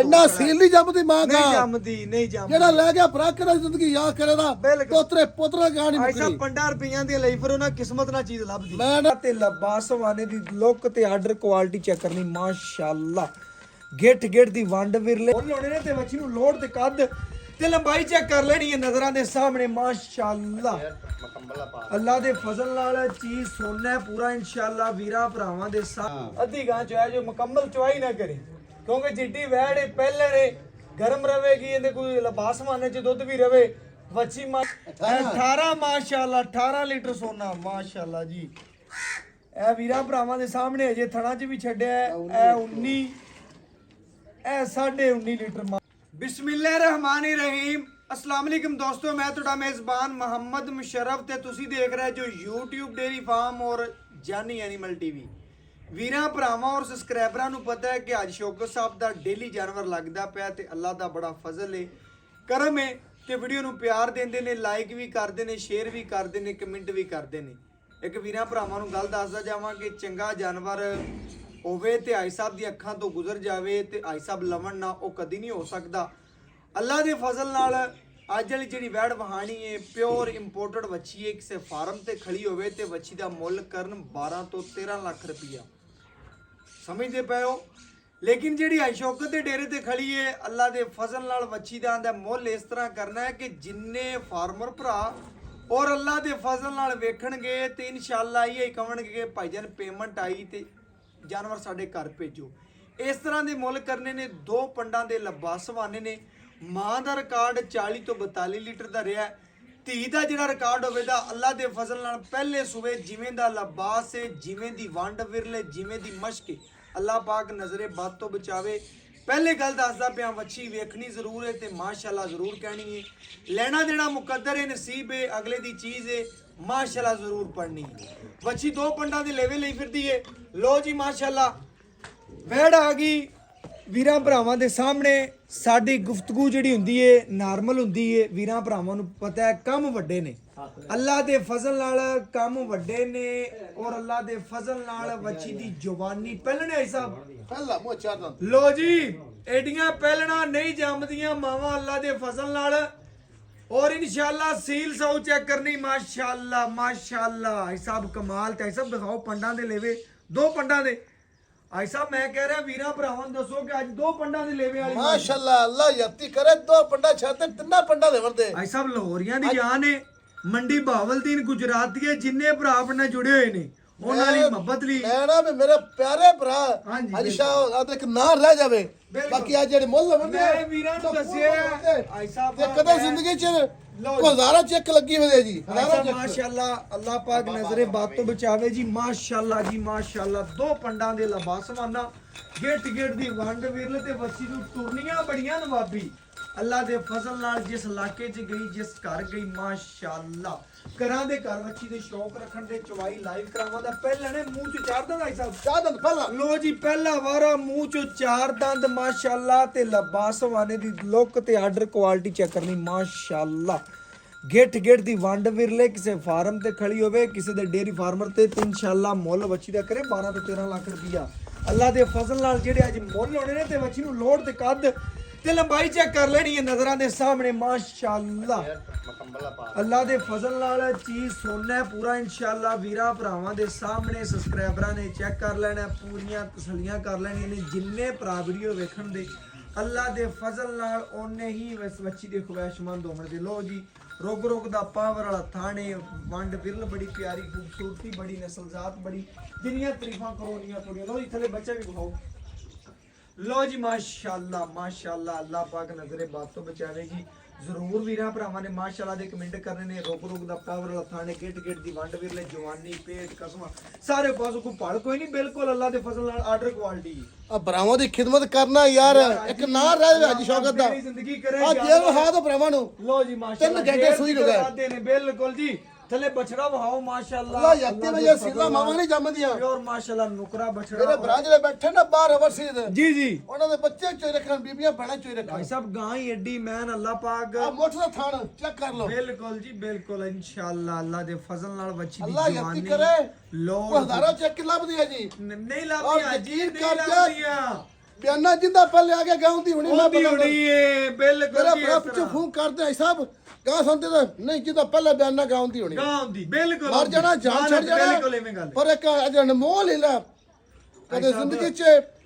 ना सील नहीं जमदी मां का नहीं जमदी नहीं जमदी जेड़ा ले गया फराक कर जिंदगी याद करेदा पोतरे पोतरा कहानी ऐसा मुकरी 50 रुपइयां दी ਲਈ ਫਿਰ ਉਹਨਾਂ ਕਿਸਮਤ ਨਾਲ ਚੀਜ਼ ਲੱਭਦੀ मैं ਤੇ ਲਬਾਸ ਵਾਨੇ ਦੀ ਲੁੱਕ ਤੇ ਆਰਡਰ ਕੁਆਲਿਟੀ ਚੈੱਕ ਕਰਨੀ ਮਾਸ਼ਾਅੱਲਾ ਗਿੱਟ ਗਿੱਟ ਦੀ ਵੰਡ ਵਿਰਲੇ ਉਹ ਲਾਉਣੇ ਨੇ ਤੇ ਬੱਚੀ ਨੂੰ ਲੋਡ ਤੇ ਕੱਦ ਤੇ ਲੰਬਾਈ ਚੈੱਕ ਕਰ ਲੈਣੀ ਹੈ ਨਜ਼ਰਾਂ ਦੇ ਸਾਹਮਣੇ ਮਾਸ਼ਾਅੱਲਾ ਅੱਲਾ ਦੇ ਫਜ਼ਲ ਨਾਲ ਚੀਜ਼ ਸੋਨਾ ਪੂਰਾ ਇਨਸ਼ਾਅੱਲਾ ਵੀਰਾਂ ਭਰਾਵਾਂ ਦੇ ਸਾਹ ਅੱਧੀ ਗਾਂ ਚ ਹੈ ਜੋ ਮੁਕੰਮਲ ਚੁਆਈ ਨਾ ਕਰੇ ਕਿਉਂਕਿ ਜਿੱਡੀ ਵੈੜ ਹੈ ਪਹਿਲੇ ਨੇ ਗਰਮ ਰਵੇਗੀ ਇਹਦੇ ਕੋਈ ਲਬਾਸ ਮਾਨੇ ਚ ਦੁੱਧ ਵੀ ਰਵੇ ਵੱਛੀ 18 ਮਾਸ਼ਾਅੱਲਾ 18 ਲੀਟਰ ਸੋਨਾ ਮਾਸ਼ਾਅੱਲਾ ਜੀ ਇਹ ਵੀਰਾਂ ਭਰਾਵਾਂ ਦੇ ਸਾਹਮਣੇ ਅਜੇ ਥਣਾ ਚ ਵੀ ਛੱਡਿਆ ਇਹ 19 ਇਹ 19.5 ਲੀਟਰ ਬਿਸਮਿਲ੍ਲਾਹਿਰਰਹਿਮਾਨਿਰਰਹੀਮ अस्सलाम वालेकुम दोस्तों मैं ਤੁਹਾਡਾ मेज़बान मोहम्मद मुशर्रफ ਤੇ ਤੁਸੀਂ ਦੇਖ ਰਹੇ ਜੋ YouTube ਡੇਰੀ ਫਾਰਮ ਔਰ ਜਾਨੀ ਐਨੀਮਲ ਟੀਵੀ ਵੀਰਾਂ ਭਰਾਵਾਂ ਔਰ ਸਬਸਕ੍ਰਾਈਬਰਾਂ ਨੂੰ ਪਤਾ ਹੈ ਕਿ ਅੱਜ ਸ਼ੌਕਤ ਸਾਹਿਬ ਦਾ ਡੇਲੀ ਜਾਨਵਰ ਲੱਗਦਾ ਪਿਆ ਤੇ ਅੱਲਾਹ ਦਾ ਬੜਾ ਫਜ਼ਲ ਹੈ ਕਰਮ ਹੈ ਕਿ ਵੀਡੀਓ ਨੂੰ ਪਿਆਰ ਦਿੰਦੇ ਨੇ ਲਾਈਕ ਵੀ ਕਰਦੇ ਨੇ ਸ਼ੇਅਰ ਵੀ ਕਰਦੇ ਨੇ ਕਮੈਂਟ ਵੀ ਕਰਦੇ ਨੇ ਇੱਕ ਵੀਰਾਂ ਭਰਾਵਾਂ ਨੂੰ ਗੱਲ ਦੱਸਦਾ ਜਾਵਾਂ ਕਿ ਚੰਗਾ ਜਾਨਵਰ ਹੋਵੇ ਤੇ ਆਈ ਸਾਹਿਬ ਦੀ ਅੱਖਾਂ ਤੋਂ ਗੁਜ਼ਰ ਜਾਵੇ ਤੇ ਆਈ ਸਾਹਿਬ ਲਵਣ ਨਾ ਉਹ ਕਦੀ ਨਹੀਂ ਹੋ ਸਕਦਾ ਅੱਲਾ ਦੇ ਫਜ਼ਲ ਨਾਲ ਅੱਜ ਵਾਲੀ ਜਿਹੜੀ ਵੈੜ ਵਹਾਣੀ ਹੈ ਪਿਓਰ ਇੰਪੋਰਟਡ ਵੱਛੀ ਹੈ ਕਿਸੇ ਫਾਰਮ ਤੇ ਖੜੀ ਹੋਵੇ ਤੇ ਵੱਛੀ ਦਾ ਮੁੱਲ ਕਰਨ 12 ਤੋਂ 13 ਲੱਖ ਰੁਪਈਆ ਸਮਝਦੇ ਪਏ ਹੋ ਲੇਕਿਨ ਜਿਹੜੀ ਸ਼ੌਕਤ ਦੇ ਡੇਰੇ ਤੇ ਖੜੀ ਹੈ ਅੱਲਾ ਦੇ ਫਜ਼ਲ ਨਾਲ ਵੱਛੀ ਦਾ ਮੁੱਲ ਇਸ ਤਰ੍ਹਾਂ ਕਰਨਾ ਹੈ ਕਿ ਜਿੰਨੇ ਫਾਰਮਰ ਭਰਾ ਔਰ ਅੱਲਾ ਦੇ ਫਜ਼ਲ ਨਾਲ ਵੇਖਣਗੇ ਤੇ ਇਨਸ਼ਾਅੱਲਾ ਇਹ ਕਹਣਗੇ ਕਿ ਭਾਈਜਾਨ ਪੇਮੈਂਟ ਆਈ ਤੇ ਜਾਨਵਰ ਸਾਡੇ ਘਰ ਭੇਜੋ ਇਸ ਤਰ੍ਹਾਂ ਦੇ ਮੁੱਲ ਕਰਨੇ ਨੇ ਦੋ ਪੰਡਾਂ ਦੇ ਲਬਾਸਵਾਨੇ ਨੇ ਮਾਂ ਦਾ ਰਿਕਾਰਡ 40 ਤੋਂ 42 ਲੀਟਰ ਦਾ ਰਿਹਾ ਧੀ ਦਾ ਜਿਹੜਾ ਰਿਕਾਰਡ ਹੋਵੇਗਾ ਅੱਲਾ ਦੇ ਫਜ਼ਲ ਨਾਲ ਪਹਿਲੇ ਸੂਬੇ ਜਿਵੇਂ ਦਾ ਲਬਾਸ ਹੈ ਜਿਵੇਂ ਦੀ ਵੰਡ ਵਿਰਲੇ ਜਿਵੇਂ ਦੀ ਮਸ਼ਕ ਅੱਲਾ ਪਾਕ ਨਜ਼ਰੇ ਬਦ ਤੋਂ ਬਚਾਵੇ ਪਹਿਲੇ ਗੱਲ ਦੱਸਦਾ ਪਿਆ ਵੱਛੀ ਵੇਖਣੀ ਜ਼ਰੂਰ ਹੈ ਤੇ ਮਾਸ਼ਾਅੱਲਾ ਜ਼ਰੂਰ ਕਹਿਣੀ ਹੈ ਲੈਣਾ ਦੇਣਾ ਮੁਕੱਦਰ ਹੈ ਨਸੀਬ ਹੈ ਅਗਲੇ ਦੀ ਚੀਜ਼ ਹੈ ਮਾਸ਼ਾਅੱਲਾ ਜ਼ਰੂਰ ਪੜਨੀ ਵੱਛੀ ਦੋ ਪੰਡਾਂ ਦੇ ਲੇਵੇ ਲਈ ਫਿਰਦੀ ਹੈ ਲੋ ਜੀ ਮਾਸ਼ਾਅੱਲਾ ਵੈੜ ਆ ਗਈ ਵੀਰਾਂ ਭਰਾਵਾਂ ਦੇ ਸਾਹਮਣੇ ਸਾਡੀ ਗੁਫ਼ਤਗੂ ਜਿਹੜੀ ਹੁੰਦੀ ਏ ਨਾਰਮਲ ਹੁੰਦੀ ਏ ਵੀਰਾਂ ਭਰਾਵਾਂ ਨੂੰ ਪਤਾ ਹੈ ਕੰਮ ਵੱਡੇ ਨੇ ਅੱਲਾ ਦੇ ਫਜ਼ਲ ਨਾਲ ਕੰਮ ਵੱਡੇ ਨੇ ਔਰ ਅੱਲਾ ਦੇ ਫਜ਼ਲ ਨਾਲ ਵੱਛੀ ਦੀ ਜਵਾਨੀ ਪਹਿਲਣੇ ਆਈ ਸਾਹਿਬ पहला मो चार ਲੋ ਜੀ ਐਡੀਆਂ ਪਹਿਲਣਾ ਨਹੀਂ ਜੰਮਦੀਆਂ ਮਾਵਾਂ ਅੱਲਾ ਦੇ ਫਜ਼ਲ ਨਾਲ ਔਰ ਇਨਸ਼ਾਅੱਲਾ ਸੀਲ ਸੌ ਚੈੱਕ ਕਰਨੀ ਮਾਸ਼ਾਅੱਲਾ ਮਾਸ਼ਾਅੱਲਾ ਆਈ ਸਾਹਿਬ ਕਮਾਲ ਤੇ ਆਈ ਸਾਹਿਬ ਦਿਖਾਓ ਪੰਡਾਂ ਦੇ ਲੇਵੇ ਦੋ ਪੰਡਾਂ ਦੇ ਆਈ ਸਾਹਿਬ ਮੈਂ ਕਹਿ ਰਿਹਾ ਵੀਰਾਂ ਭਰਾਵਾਂ ਨੂੰ ਦੱਸੋ ਕਿ ਅੱਜ ਦੋ ਪੰਡਾਂ ਦੇ ਲੇਵੇ ਵਾਲੀ माशाल्लाह अल्लाह यत्ती करे दो पंडा छाते तिन्ना पंडा दे वरदे ਆਈ ਸਾਹਿਬ ਲਾਹੌਰੀਆਂ ਦੀ ਜਾਨ ਹੈ ਮੰਡੀ ਬਹਾਵਲਦੀਨ ਗੁਜਰਾਤ ਦੀ ਜਿੰਨੇ ਭਰਾ ਆਪਣੇ ਜੁੜੇ ਹੋਏ ਨੇ ਉਹਨਾਂ ਦੀ ਮੁਹੱਬਤ ਲਈ मैं ना भी मेरे प्यारे भरा हाँ जी, आज शाह आ एक ना रह जावे बाकी आज जेड़े मुੱਲ वरदे ਮੈਂ ਵੀਰਾਂ ਨੂੰ ਦੱਸਿਆ ਆਈ ਸਾਹਿਬ ਤੇ ਕਦੇ ਜ਼ਿੰਦਗੀ ਚ ਹਜ਼ਾਰਾਂ ਚੈੱਕ ਲੱਗੀ ਹੋਵੇ ਜੀ ਹਜ਼ਾਰਾਂ ਚੈੱਕ ਮਾਸ਼ਾਅੱਲਾ ਅੱਲਾਹ ਪਾਕ ਨਜ਼ਰੇ ਬਾਤ ਤੋਂ ਬਚਾਵੇ ਜੀ ਮਾਸ਼ਾਅੱਲਾ ਜੀ ਮਾਸ਼ਾਅੱਲਾ ਦੋ ਪੰਡਾਂ ਦੇ ਲਬਾਸਵਾਨਾ ਗਿੱਟ ਗਿੱਟ ਦੀ ਵੰਡ ਵਿਰਲ ਤੇ ਵੱਛੀ ਨੂੰ ਟੁਰਨੀਆਂ ਬੜੀਆਂ ਨਵਾਬੀ ਅੱਲਾਹ ਦੇ ਫਜ਼ਲ ਨਾਲ ਜਿਸ ਇਲਾਕੇ 'ਚ ਗਈ ਜਿਸ ਘਰ ਗਈ ਮਾਸ਼ਾਅੱਲਾ ਘਰਾਂ ਦੇ ਘਰ ਵੱਛੀ ਦੇ ਸ਼ੌਕ ਰੱਖਣ ਦੇ ਚਵਾਈ ਲਾਈਵ ਕਰਾਵਾਂ ਦਾ ਪਹਿਲਾਂ ਨੇ ਮੂੰਹ 'ਚ ਚਾਰ ਦੰਦ ਆਈ ਸਾਹਿਬ ਚਾਰ ਦੰਦ ਪਹਿਲਾਂ ਲੋ ਜੀ ਪਹਿਲਾ ਵਾਰਾ ਮੂੰਹ 'ਚ ਚਾਰ ਦੰਦ ਮਾਸ਼ਾਅੱਲਾ ਤੇ ਲਬਾਸਵਾਨੇ ਦੀ ਲੁੱਕ ਤੇ ਆਰਡਰ ਕੁਆਲਿਟੀ ਚੈੱਕ ਕਰਨੀ ਮਾਸ਼ਾਅੱਲਾ ਗਿੱਟ ਗਿੱਟ ਦੀ ਵੰਡ ਵਿਰਲੇ ਕਿਸੇ ਫਾਰਮ ਤੇ ਖੜੀ ਹੋਵੇ ਕਿਸੇ ਦੇ ਡੇਰੀ ਫਾਰਮਰ ਤੇ ਇਨਸ਼ਾਅੱਲਾ ਮੁੱਲ ਵੱਛੀ ਦਾ ਕਰੇ 12 ਤੋਂ 13 ਲੱਖ ਰੁਪਈਆ ਅੱਲਾ ਦੇ ਫਜ਼ਲ ਨਾਲ ਜਿਹੜੇ ਅੱਜ ਮੁੱਲ ਹੋਣੇ ਨੇ ਤੇ ਵੱਛੀ ਨੂੰ ਲੋਡ ਤੇ ਕੱਦ ਤੇ ਲੰਬਾਈ ਚੈੱਕ ਕਰ ਲੈਣੀ ਹੈ ਨਜ਼ਰਾਂ ਦੇ ਸਾਹਮਣੇ ਮਾਸ਼ਾਅੱਲਾ ਅੱਲਾ ਦੇ ਫਜ਼ਲ ਨਾਲ ਚੀਜ਼ ਸੋਨਾ ਪੂਰਾ ਇਨਸ਼ਾਅੱਲਾ ਵੀਰਾਂ ਭਰਾਵਾਂ ਦੇ ਸਾਹਮਣੇ ਸਬਸਕ੍ਰਾਈਬਰਾਂ ਨੇ ਚੈੱਕ ਕਰ ਲੈਣਾ ਪੂਰੀਆਂ ਤਸੱਲੀਆਂ ਕਰ ਲੈਣੀਆਂ ਨੇ ਜਿੰਨੇ ਭਰਾ ਵੀਡੀਓ ਵੇਖਣ ਦੇ ਅੱਲਾ ਦੇ ਫਜ਼ਲ ਨਾਲ ਉਹਨੇ ਹੀ ਵੱਛੀ ਦੇ ਖੁਆਇਸ਼ਮੰਦ ਹੋਣ ਦੇ ਲੋ ਜੀ ਰੋਗ ਰੋਗ ਦਾ ਪਾਵਰ ਵਾਲਾ ਥਾਣੇ ਵੰਡ ਵਿਰਲ ਬੜੀ ਪਿਆਰੀ ਖੂਬਸੂਰਤੀ ਬੜੀ ਨਸਲਜ਼ਾਤ ਬੜੀ ਜਿੰਨੀਆਂ ਤਾਰੀਫਾਂ ਕਰੋਨੀਆਂ ਥੋੜੀਆਂ ਲੋ ਜੀ ਥੱਲੇ ਬੱਚਾ ਵੀ ਦਿਖਾਓ ਲੋ ਜੀ ਮਾਸ਼ਾਅੱਲਾ ਮਾਸ਼ਾਅੱਲਾ ਅੱਲਾਹ ਪਾਕ ਨਜ਼ਰੇ ਬਾਤ ਤੋਂ ਬਚਾਵੇ ਜੀ ਜ਼ਰੂਰ ਵੀਰਾਂ ਭਰਾਵਾਂ ਨੇ ਮਾਸ਼ਾਅੱਲਾ ਦੇ ਕਮੈਂਟ ਕਰਨੇ ਨੇ ਰੋਗ ਰੋਗ ਦਾ ਪਾਵਰ ਵਾਲਾ ਥਾਣੇ ਗਿੱਟ ਗਿੱਟ ਦੀ ਵੰਡ ਵਿਰਲੇ ਜਵਾਨੀ ਪੇਟ ਕਸਮਾਂ ਸਾਰੇ ਪਾਸੋਂ ਕੋਈ ਭੜ ਕੋਈ ਨਹੀਂ ਬਿਲਕੁਲ ਅੱਲਾਹ ਦੇ ਫਜ਼ਲ ਨਾਲ ਆਰਡਰ ਕੁਆਲਿਟੀ ਆ ਭਰਾਵਾਂ ਦੀ ਖਿਦਮਤ ਕਰਨਾ ਯਾਰ ਇੱਕ ਨਾ ਰਹਿ ਅੱਜ ਸ਼ੌਕਤ ਦਾ ਜ਼ਿੰਦਗੀ ਕਰੇ ਆ ਜੇ ਵਹਾ ਦੋ ਭਰਾਵਾਂ ਨੂੰ ਲੋ ਜੀ ਮਾਸ਼ਾਅੱਲਾ 3 ਘੰਟੇ ਸੂਈ ਹੋ ਗਏ ਨੇ ਬਿਲਕੁਲ ਜੀ ਥੱਲੇ ਬਛੜਾ ਵਹਾਓ ਮਾਸ਼ਾਅੱਲਾ ਅੱਲਾ ਯੱਤੀ ਵਜੇ ਸੀਲਾ ਮਾਵਾਂ ਨਹੀਂ ਜੰਮਦੀਆਂ ਪਿਓਰ ਮਾਸ਼ਾਅੱਲਾ ਨੁਕਰਾ ਬਛੜਾ ਮੇਰੇ ਭਰਾ ਜਿਹੜੇ ਬੈਠੇ ਨਾ ਬਾਹਰ ਅਵਰਸੀਦ ਜੀ ਜੀ ਉਹਨਾਂ ਦੇ ਬੱਚੇ ਚੋਈ ਰੱਖਣ ਬੀਬੀਆਂ ਭੈਣਾਂ ਚੋਈ ਰੱਖਣ ਭਾਈ ਸਾਹਿਬ ਗਾਂ ਹੀ ਐਡੀ ਮੈਨ ਅੱਲਾਹ ਪਾਕ ਆ ਮੁੱਠ ਦਾ ਥਾਣ ਚੈੱਕ ਕਰ ਲਓ ਬਿਲਕੁਲ ਜੀ ਬਿਲਕੁਲ ਇਨਸ਼ਾਅੱਲਾ ਅੱਲਾਹ ਦੇ ਫਜ਼ਲ ਨਾਲ ਬੱਚੀ ਦੀ ਅੱਲਾ ਜਵਾਨੀ ਯੱਤੀ ਕਰੇ ਲੋ ਹਜ਼ਾਰਾਂ ਚੈੱਕ ਲੱਭਦੀ ਹੈ ਜੀ ਨਹੀਂ ਲੱਭਦੀਆਂ ਜੀ ਯਕੀਨ ਨਹੀਂ ਕਰ ਜਾ। ਲੱਭਦੀਆਂ ਬਿਆਨਾ ਜਿੰਦਾ ਪਹਿਲੇ ਆ ਕੇ ਗਾਉਂਦੀ ਹੁਣੀ ਮੈਂ ਉਹਦੀ ਹੋਣੀ ਏ ਬਿਲਕੁਲ ਮੇਰਾ ਜੀ ਭਰਾ ਇਸ ਪਿੱਛੇ ਤਰ੍ਹਾਂ ਫੋਨ ਕਰਦੇ ਆ ਸਾਹਿਬ ਗਾਂ ਸੁਣਦੇ ਤਾਂ ਨਹੀਂ ਜਿੰਦਾ ਪਹਿਲੇ ਬਿਆਨਾ ਗਾਉਂਦੀ ਹੋਣੀ ਗਾਉਂਦੀ ਬਿਲਕੁਲ ਮਰ ਜਾਣਾ ਜਾਨ ਛੱਡ ਬਿਲਕੁਲ ਐਵੇਂ ਜਾਣਾ ਗੱਲ ਪਰ ਇੱਕ ਅਜਨ ਮੋਹ ਲੈ ਲਾ ਕਦੇ ਜ਼ਿੰਦਗੀ 'ਚ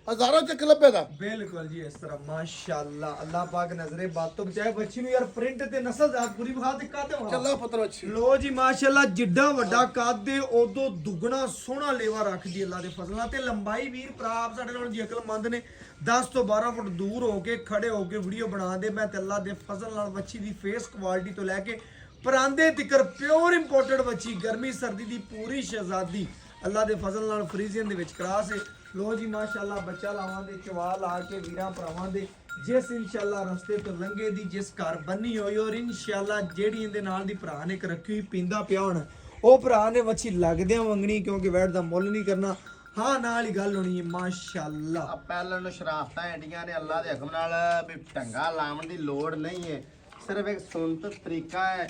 ਹਜ਼ਾਰਾਂ ਚੱਕ ਲੱਭੇਗਾ ਬਿਲਕੁਲ ਜੀ ਇਸ ਤਰ੍ਹਾਂ ਮਾਸ਼ਾਅੱਲਾ ਅੱਲਾਹ ਪਾਕ ਨਜ਼ਰੇ ਬਾਤ ਤੋਂ ਬਚਾਏ ਬੱਚੀ ਨੂੰ ਯਾਰ ਪ੍ਰਿੰਟ ਤੇ ਨਸਲ ਜ਼ਾਤ ਪੂਰੀ ਵਿਖਾ ਤੇ ਕਾਤੇ ਵਿਖਾ ਚੱਲਾ ਪੁੱਤਰ ਅੱਛੀ ਲੋ ਜੀ ਮਾਸ਼ਾਅੱਲਾ ਜਿੱਡਾ ਵੱਡਾ ਕੱਦ ਦੇ ਉਦੋਂ ਦੁੱਗਣਾ ਸੋਹਣਾ ਲੇਵਾ ਰੱਖਦੀ ਅੱਲਾ ਦੇ ਫਜ਼ਲਾਂ ਤੇ ਲੰਬਾਈ ਵੀਰ ਪ੍ਰਾਪ ਸਾਡੇ ਨਾਲ ਜੀ ਅਕਲਮੰਦ ਨੇ 10 ਤੋਂ 12 ਫੁੱਟ ਦੂਰ ਹੋ ਕੇ ਖੜੇ ਹੋ ਕੇ ਵੀਡੀਓ ਬਣਾਉਂਦੇ ਮੈਂ ਤੇ ਅੱਲਾ ਦੇ ਫਜ਼ਲ ਨਾਲ ਬੱਚੀ ਦੀ ਫੇਸ ਕੁਆਲਿਟੀ ਤੋਂ ਲੈ ਕੇ ਪਰਾਂਦੇ ਤਿਕਰ ਪਿਓਰ ਇੰਪੋਰਟਡ ਬੱਚੀ ਗਰਮੀ ਸਰਦੀ ਦੀ ਪੂਰੀ ਸ਼ਹਿਜ਼ਾਦੀ ਅੱਲਾ ਦੇ ਫਜ਼ਲ ਨਾਲ ਫਰੀਜ਼ੀਅਨ ਦੇ ਵਿੱਚ ਕਰਾਸ ਹੈ ਲੋ ਜੀ ਮਾਸ਼ਾਅੱਲਾ ਬੱਚਾ ਲਾਵਾਂ ਦੇ ਚਵਾ ਲਾ ਕੇ ਵੀਰਾਂ ਭਰਾਵਾਂ ਦੇ ਜਿਸ ਇਨਸ਼ਾਅੱਲਾ ਰਸਤੇ ਤੋਂ ਲੰਘੇ ਦੀ ਜਿਸ ਘਰ ਬੰਨੀ ਹੋਈ ਔਰ ਇਨਸ਼ਾਅੱਲਾ ਜਿਹੜੀ ਇਹਦੇ ਨਾਲ ਦੀ ਭਰਾ ਨੇ ਇੱਕ ਰੱਖੀ ਹੋਈ ਪੀਂਦਾ ਪਿਆ ਹੁਣ ਉਹ ਭਰਾ ਨੇ ਵੱਛੀ ਲੱਗਦਿਆਂ ਮੰਗਣੀ ਕਿਉਂਕਿ ਵੈਟ ਦਾ ਮੁੱਲ ਨਹੀਂ ਕਰਨਾ ਹਾਂ ਨਾਲ ਹੀ ਗੱਲ ਹੋਣੀ ਹੈ ਮਾਸ਼ਾਅੱਲਾ ਪਹਿਲਾਂ ਨੂੰ ਸ਼ਰਾਫਤਾਂ ਐਡੀਆਂ ਨੇ ਅੱਲਾ ਦੇ ਹੁਕਮ ਨਾਲ ਵੀ ਢੰਗਾ ਲਾਉਣ ਦੀ ਲੋੜ ਨਹੀਂ ਹੈ ਸਿਰਫ ਇੱਕ ਸੁਨਤ ਤਰੀਕਾ ਹੈ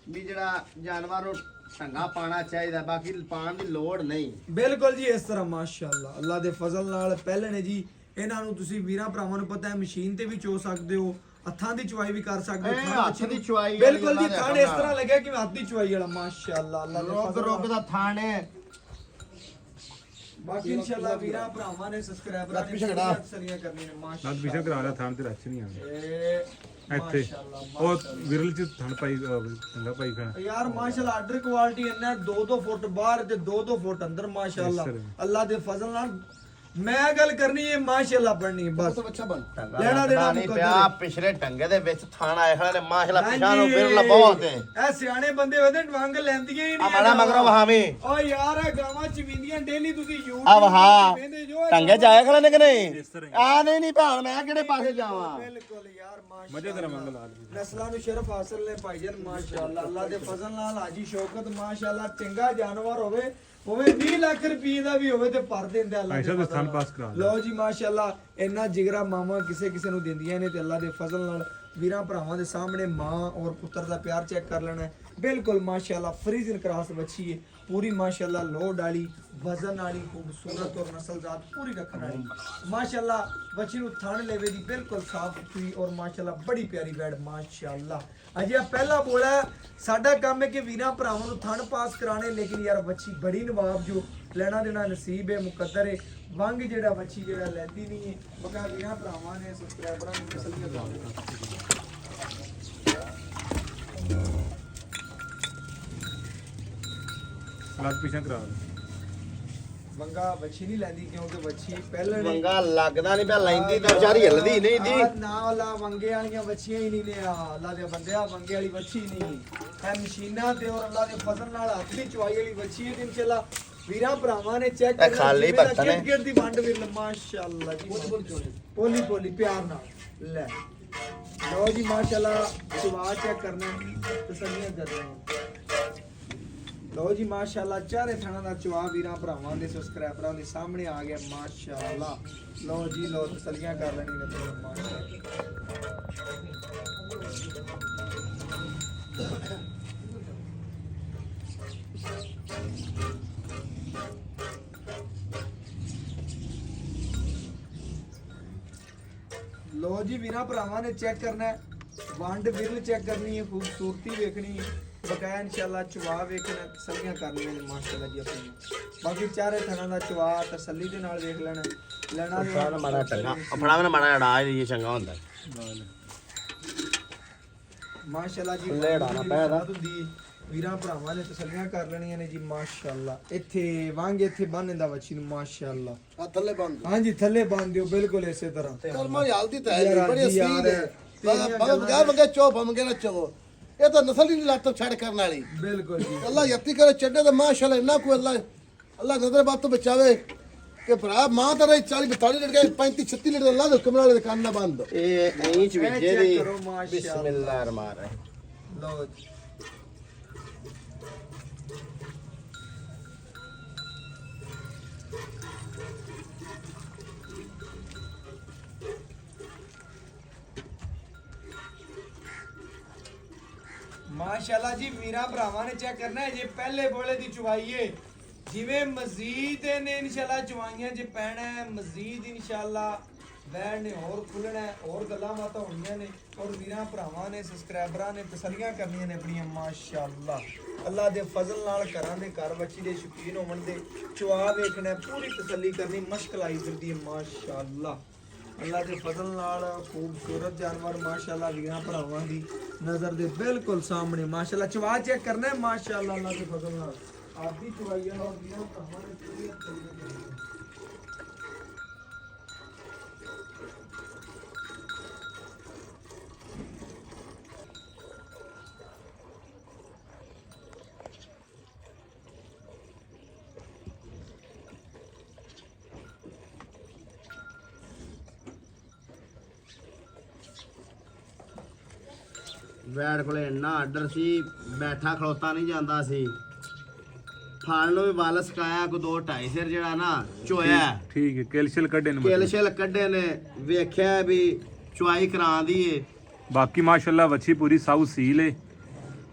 ਵੀ ਜਿਹੜਾ ਜਾਨਵਰ ਨੂੰ ਢੰਗਾ ਪਾਣਾ ਚਾਹੀਦਾ ਬਾਕੀ ਪਾਣ ਦੀ ਲੋੜ ਨਹੀਂ ਬਿਲਕੁਲ ਜੀ ਇਸ ਤਰ੍ਹਾਂ ਮਾਸ਼ਾਅੱਲਾ ਅੱਲਾ ਦੇ ਫਜ਼ਲ ਨਾਲ ਪਹਿਲੇ ਨੇ ਜੀ ਇਹਨਾਂ ਨੂੰ ਤੁਸੀਂ ਵੀਰਾਂ ਭਰਾਵਾਂ ਨੂੰ ਪਤਾ ਹੈ ਮਸ਼ੀਨ ਤੇ ਵੀ ਚੋ ਸਕਦੇ ਹੋ ਹੱਥਾਂ ਦੀ ਚੁਆਈ ਵੀ ਕਰ ਸਕਦੇ ਇਹ ਹੱਥ ਦੀ ਚੁਆਈ ਵਾਲੀ ਬਿਲਕੁਲ ਜੀ ਅੱਲਾ ਦੇ ਥਾਣ ਹੁਕਮ ਇਸ ਤਰ੍ਹਾਂ ਨਾਲ। ਲੱਗਿਆ ਕਿ ਹੱਥ ਦੀ ਚੁਆਈ ਵਾਲਾ ਮਾਸ਼ਾਅੱਲਾ ਅੱਲਾ ਦੇ ਰੋਕ ਫਜ਼ਲ ਰੋਕ ਨਾਲ। ਦਾ ਥਾਣ ਹੈ ਬਾਕੀ ਇਨਸ਼ਾਅੱਲਾ ਵੀਰਾਂ ਭਰਾਵਾਂ ਨੇ ਸਬਸਕ੍ਰਾਈਬਰਾਂ ਨੇ ਝਗੜਾ। ਤਸੱਲੀਆਂ ਕਰਨੀਆਂ ਨੇ ਨਾਲ ਮਾਸ਼ਾਅੱਲਾ ਪਿਛਾ ਕਰਾ ਲਿਆ ਥਾਂ ਤੇ ਰੱਛ ਨਹੀਂ ਆਉਂਦੀ ਇਹ ਇੱਥੇ ਮਾਸ਼ਾਅੱਲਾ, ਉਹ ਵਿਰਲ ਚ ਥਣ ਪਾਈ ਚੰਗਾ ਪਾਈ ਖਾਣਾ ਯਾਰ ਮਾਸ਼ਾਅੱਲਾ ਆਰਡਰ ਕੁਆਲਿਟੀ ਇੰਨਾ 2-2 ਫੁੱਟ ਬਾਹਰ ਤੇ 2-2 ਫੁੱਟ ਅੰਦਰ ਮਾਸ਼ਾਅੱਲਾ Yes, sir. ਅੱਲਾ ਦੇ ਫਜ਼ਲ ਨਾਲ ਮੈਂ ਗੱਲ ਕਰਨੀ ਹੈ ਮਾਸ਼ਾਅੱਲਾ ਪੜਨੀ ਹੈ ਬਸ ਬੱਚਾ ਬਣ ਲੈਣਾ ਦੇਣਾ ਨਹੀਂ ਮੁਕੱਦਰ ਪਿਆ ਹੈ। ਪਿਛਲੇ ਢੰਗੇ ਦੇ ਵਿੱਚ ਥਾਣ ਆਏ ਖੜੇ ਨੇ ਮਾਸ਼ਾਅੱਲਾ ਪਿਛਾਂ ਨੂੰ ਹਾਂਜੀ। ਬਿਰਲਾ ਬਹੁਤ ਹੈ ਇਹ ਸਿਆਣੇ ਬੰਦੇ ਉਹਦੇ ਡਵੰਗ ਲੈਂਦੀਆਂ ਹੀ ਆ ਨਹੀਂ ਮਾੜਾ ਮਗਰੋਂ ਵਹਾਵੇਂ ਓ ਯਾਰ ਇਹ ਗਾਵਾਂ ਚਵੀਂਦੀਆਂ ਡੇਲੀ ਤੁਸੀਂ YouTube ਆ ਵਹਾ ਤੇ ਵੇਖਦੇ ਜੋ ਇਹ ਢੰਗੇ ਚ ਆਏ ਖੜੇ ਨੇ ਕਿ ਨਹੀਂ ਆ ਨਹੀਂ ਭਾਣ ਮੈਂ ਕਿਹੜੇ ਪਾਸੇ ਜਾਵਾਂ ਬਿਲਕੁਲ ਯਾਰ ਮਾਸ਼ਾਅੱਲਾ ਮਜ਼ੇ ਤੇਰਾ ਮੰਗਲ ਆ ਲਈ ਨਸਲਾਂ ਨੂੰ ਸ਼ਰਫ ਹਾਸਲ ਨੇ ਭਾਈਜਾਨ ਮਾਸ਼ਾਅੱਲਾ ਅੱਲਾ ਦੇ ਫਜ਼ਲ ਨਾਲ ਹਾਜੀ ਸ਼ੌਕਤ ਮਾਸ਼ਾਅੱਲਾ ਚੰਗਾ ਜਾਨਵਰ ਹੋਵੇ 20 ਲੱਖ ਰੁਪਏ ਦਾ ਵੀ ਹੋਵੇ ਤੇ ਭਰ ਦਿੰਦਾ ਅੱਲਾ ਐਸਾ ਦੇ ਤਾਂ ਫਜ਼ਲ ਸਥਾਨ ਨਾਲ। ਪਾਸ ਕਰਾ ਲਓ ਜੀ ਮਾਸ਼ਾਅੱਲਾ ਇੰਨਾ ਜਿਗਰਾ ਮਾਮਾ ਕਿਸੇ ਕਿਸੇ ਨੂੰ ਦਿੰਦੀਆਂ ਨੇ ਤੇ ਅੱਲਾ ਦੇ ਫਜ਼ਲ ਨਾਲ ਵੀਰਾਂ ਭਰਾਵਾਂ ਦੇ ਸਾਹਮਣੇ ਮਾਂ ਔਰ ਪੁੱਤਰ ਦਾ ਪਿਆਰ ਚੈੱਕ ਕਰ ਲੈਣਾ ਹੈ। ਬਿਲਕੁਲ ਮਾਸ਼ਾਅੱਲਾ ਫਰੀਜ਼ਨ ਕਰਾਸ ਬੱਚੀ ਹੈ ਪੂਰੀ ਮਾਸ਼ਾਅੱਲਾ ਲੋਡ ਵਾਲੀ ਵਜ਼ਨ ਵਾਲੀ ਖੂਬਸੂਰਤ ਔਰ ਨਸਲ ਜ਼ਾਤ ਪੂਰੀ ਰੱਖਣ ਵਾਲੀ ਮਾਸ਼ਾਅੱਲਾ ਬੱਚੀ ਨੂੰ ਥਣ ਲੈਵੇ ਦੀ ਬਿਲਕੁਲ ਸਾਫ ਸੁਥਰੀ ਔਰ ਮਾਸ਼ਾਅੱਲਾ ਬੜੀ ਪਿਆਰੀ ਬੈਡ ਮਾਸ਼ਾਅੱਲਾ ਅਜੇ ਆ ਪਹਿਲਾ ਬੋਲਾ ਸਾਡਾ ਕੰਮ ਹੈ ਕਿ ਵੀਰਾਂ ਭਰਾਵਾਂ ਨੂੰ ਥਣ ਪਾਸ ਕਰਾਣੇ ਲੇਕਿਨ ਯਾਰ ਬੱਚੀ ਬੜੀ ਨਵਾਬ ਜੋ ਲੈਣਾ ਦੇਣਾ ਨਸੀਬ ਹੈ ਮੁਕੱਦਰ ਹੈ ਵੰਗ ਜਿਹੜਾ ਬੱਚੀ ਜਿਹੜਾ ਲੈਂਦੀ ਨਹੀਂ ਹੈ ਬਕਾ ਵੀਰਾਂ ਭਰਾਵਾਂ ਨੇ ਸਬਸਕ੍ਰਾਈਬਰਾਂ ਨੂੰ ਤਸੱਲੀਆਂ ਕਰਨੀ ਲੱਗ ਪਿਛਾ ਕਰਾ ਲਿਆ ਵੰਗਾ ਬੱਚੀ ਨਹੀਂ ਲੈਂਦੀ ਕਿਉਂਕਿ ਬੱਚੀ ਪਹਿਲਾਂ ਨੇ ਮੰਗਾ ਲੱਗਦਾ ਨਹੀਂ ਪਿਆ ਲੈਂਦੀ ਤੇ ਵਿਚਾਰੀ ਹਿਲਦੀ ਨਹੀਂ ਦੀ ਨਾ ਵਾਲਾ ਵੰਗੇ ਵਾਲੀਆਂ ਬੱਚੀਆਂ ਹੀ ਨਹੀਂ ਨੇ ਅੱਲਾ ਦੇ ਬੰਦਿਆ ਵੰਗੇ ਵਾਲੀ ਬੱਚੀ ਨਹੀਂ ਇਹ ਮਸ਼ੀਨਾਂ ਤੇ ਔਰ ਅੱਲਾ ਦੇ ਫਜ਼ਲ ਨਾਲ ਹੱਥ ਦੀ ਚੁਆਈ ਵਾਲੀ ਬੱਚੀ ਹੈ ਤੇ ਇਨਸ਼ਾਅੱਲਾ ਵੀਰਾਂ ਭਰਾਵਾਂ ਨੇ ਚੈੱਕ ਇਹ ਖਾਲੀ ਭਗਤਾਂ ਨੇ। ਗਿਰ ਦੀ ਵੰਡ ਵੀਰ ਮਾਸ਼ਾਅੱਲਾ ਜੀ ਪੋਲੀ ਪੋਲੀ ਪਿਆਰ ਨਾਲ ਲੈ ਲਓ ਜੀ ਮਾਸ਼ਾਅੱਲਾ ਚਵਾ ਚੈੱਕ ਕਰਨਾ ਤਸੱਲੀਆਂ ਕਰਨਾ ਲਓ ਜੀ ਮਾਸ਼ਾਅੱਲਾ ਚਾਰੇ ਥਾਣਾ ਦਾ ਚਵਾ ਵੀਰਾਂ ਭਰਾਵਾਂ ਦੇ ਸਬਸਕ੍ਰਾਈਬਰਾਂ ਦੇ ਸਾਹਮਣੇ ਆ ਗਿਆ ਮਾਸ਼ਾਅੱਲਾ ਲਓ ਜੀ ਲਓ ਤਸੱਲੀਆਂ ਕਰ ਲੈਣੀ ਨੇ ਤੇ ਮਾਸ਼ਾਅੱਲਾ ਲੋ ਜੀ ਵੀਰਾਂ ਭਰਾਵਾਂ ਨੇ ਚੈੱਕ ਕਰਨਾ ਹੈ ਵੰਡ ਬਿਰਲ ਚੈੱਕ ਕਰਨੀ ਹੈ ਖੂਬਸੂਰਤੀ ਵੇਖਣੀ ਹੈ ਬਕਾਇਆ ਇਨਸ਼ਾਅੱਲਾ ਚਵਾ ਵੇਖਣਾ ਤਸੱਲੀਆਂ ਕਰਨੀਆਂ ਨੇ ਮਾਸ਼ਾਅੱਲਾ ਜੀ ਆਪਣੀ ਬਾਕੀ ਚਾਰੇ ਥਾਣਾ ਦਾ ਚਵਾ ਤਸੱਲੀ ਦੇ ਨਾਲ ਵੇਖ ਲੈਣਾ ਲੈਣਾ ਵੀ ਫੜਾ ਮਾੜਾ ਚੰਗਾ ਫੜਾ ਮੈਨੂੰ ਮਾੜਾ ਅੜਾ ਇਹ ਚੰਗਾ ਹੁੰਦਾ ਮਾਸ਼ਾਅੱਲਾ ਜੀ ਥੱਲੇ ਅੜਾਉਣਾ ਪਿਆ ਇਹਦਾ। ਹੁੰਦੀ ਵੀਰਾਂ ਭਰਾਵਾਂ ਨੇ ਤਸੱਲੀਆਂ ਕਰ ਲੈਣੀਆਂ ਨੇ ਜੀ ਮਾਸ਼ਾਅੱਲਾ ਇੱਥੇ ਵਾਂਗ ਇੱਥੇ ਬੰਨ ਦਿੰਦਾ ਬੱਚੀ ਨੂੰ ਮਾਸ਼ਾਅੱਲਾ ਆ ਥੱਲੇ ਬੰਦ ਹਾਂਜੀ ਥੱਲੇ ਬੰਨ ਦਿਓ ਬਿਲਕੁਲ ਇਸੇ ਤਰ੍ਹਾਂ ਚਲ ਮਾਰੀ ਹਾਲਦੀ ਤਾਂ ਹੈ ਯਾਰ ਜੀ, ਬੜੀ ਆਦੀ ਯਾਰ ਅਸੀਲ ਹੈ ਤੇਰੀਆਂ ਬਗਲ ਗੱਲਾਂ ਮੰਗੇ ਚੋਪ ਮੰਗੇ ਨਾ ਚਵੋ ਇਹ ਤਾਂ ਨਸਲ ਹੀ ਨਹੀਂ ਲੱਤ ਛੱਡ ਕਰਨ ਵਾਲੀ ਬਿਲਕੁਲ ਜੀ ਅੱਲਾ ਯਤੀ ਕਰੇ ਚੱਡੇ ਤੇ ਮਾਸ਼ਾਅੱਲਾ ਇੰਨਾ ਕੋ ਅੱਲਾ ਨਜ਼ਰ ਬਾਤ ਤੋਂ ਬਚਾਵੇ ਕਿ ਭਰਾ ਮਾਂ ਤਾਂ ਰਹੀ 40 42 ਲੀਟਰ ਗਏ 35 36 ਲੀਟਰ ਅੱਲਾ ਦੇ ਕਮਰੇ ਵਾਲੇ ਕੰਨ ਨਾ ਬੰਦ ਇਹ ਇੰਚ ਵਿਜੇ ਚੈੱਕ ਦੀ ਕਰੋ ਮਾਸ਼ਾਅੱਲਾ ਬਿਸਮਿਲ੍ਲਾਹਿਰ ਰਹਿਮਾਨ ਰਹੀਮ ਲਓ ਜੀ ਮਾਸ਼ਾਅੱਲਾ ਜੀ ਵੀਰਾਂ ਭਰਾਵਾਂ ਨੇ ਚੈੱਕ ਕਰਨਾ ਹੈ ਜੇ ਪਹਿਲੇ ਬੋਲੇ ਦੀ ਚੁਵਾਈ ਏ ਜਿਵੇਂ ਮਜ਼ੀਦ ਨੇ ਇਨਸ਼ਾਅੱਲਾ ਚਵਾਈਆਂ 'ਚ ਪੈਣਾ ਹੈ, ਮਜ਼ੀਦ ਇਨਸ਼ਾਅੱਲਾ ਵੈਣ ਨੇ ਹੋਰ ਖੁੱਲਣਾ ਹੈ, ਹੋਰ ਗੱਲਾਂ ਬਾਤਾਂ ਹੋਣੀਆਂ ਨੇ ਔਰ ਵੀਰਾਂ ਭਰਾਵਾਂ ਨੇ ਸਬਸਕ੍ਰਾਈਬਰਾਂ ਨੇ ਤਸੱਲੀਆਂ ਕਰਨੀਆਂ ਨੇ ਆਪਣੀਆਂ ਮਾਸ਼ਾਅੱਲਾ। ਅੱਲਾ ਦੇ ਫਜ਼ਲ ਨਾਲ ਘਰਾਂ ਦੇ ਘਰ ਬੱਚੀ ਦੇ ਸ਼ੌਕੀਨ ਹੋਣ ਦੇ ਚਵਾ ਵੇਖਣਾ ਪੂਰੀ ਤਸੱਲੀ ਕਰਨੀ ਮੁਸ਼ਕਲ ਆਈ ਫਿਰਦੀ ਹੈ ਮਾਸ਼ਾਅੱਲਾ। ਅੱਲਾ ਦੇ ਫਜ਼ਲ ਨਾਲ ਖੂਬਸੂਰਤ ਜਾਨਵਰ ਮਾਸ਼ਾਅੱਲਾ ਵੀਰਾਂ ਭਰਾਵਾਂ ਦੀ ਨਜ਼ਰ ਦੇ ਬਿਲਕੁਲ ਸਾਹਮਣੇ ਮਾਸ਼ਾਅੱਲਾ ਚਵਾ ਚੈੱਕ ਕਰਨਾ ਹੈ ਮਾਸ਼ਾਅੱਲਾ ਅੱਲਾ ਦੇ ਫਜ਼ਲ ਨਾਲ ਆਪ ਦੀ ਚਵਾਈਆਂ ਔਰ ਵੀਰਾਂ ਭਰਾਵਾਂ ਨੇ ਪੂਰੀ ਤਸੱਲੀ ਕਰਨੀ ਹੈ। ਵੈੜ ਕੋਲੇ ਇੰਨਾ ਆਰਡਰ ਸੀ ਬੈਠਾ ਖਲੋਤਾ ਨਹੀਂ ਜਾਂਦਾ ਸੀ। ਫਾਲ ਨੂੰ ਵੀ ਵੱਲ ਸਕਾਇਆ ਕੋ 2-2.5 ਸਿਰ ਜਿਹੜਾ ਨਾ ਚੋਇਆ ਠੀਕ ਹੈ ਕੈਲਸ਼ੀਅਲ ਕੱਢੇ ਨੇ ਕਿਲ ਛਿਲ ਕੱਢੇ ਨੇ ਵੇਖਿਆ ਵੀ ਚੁਆਈ ਕਰਾਂ ਦੀ ਏ। ਬਾਕੀ ਮਾਸ਼ਾਅੱਲਾ ਵੱਛੀ ਪੂਰੀ ਸਾਊ ਸੀਲ ਏ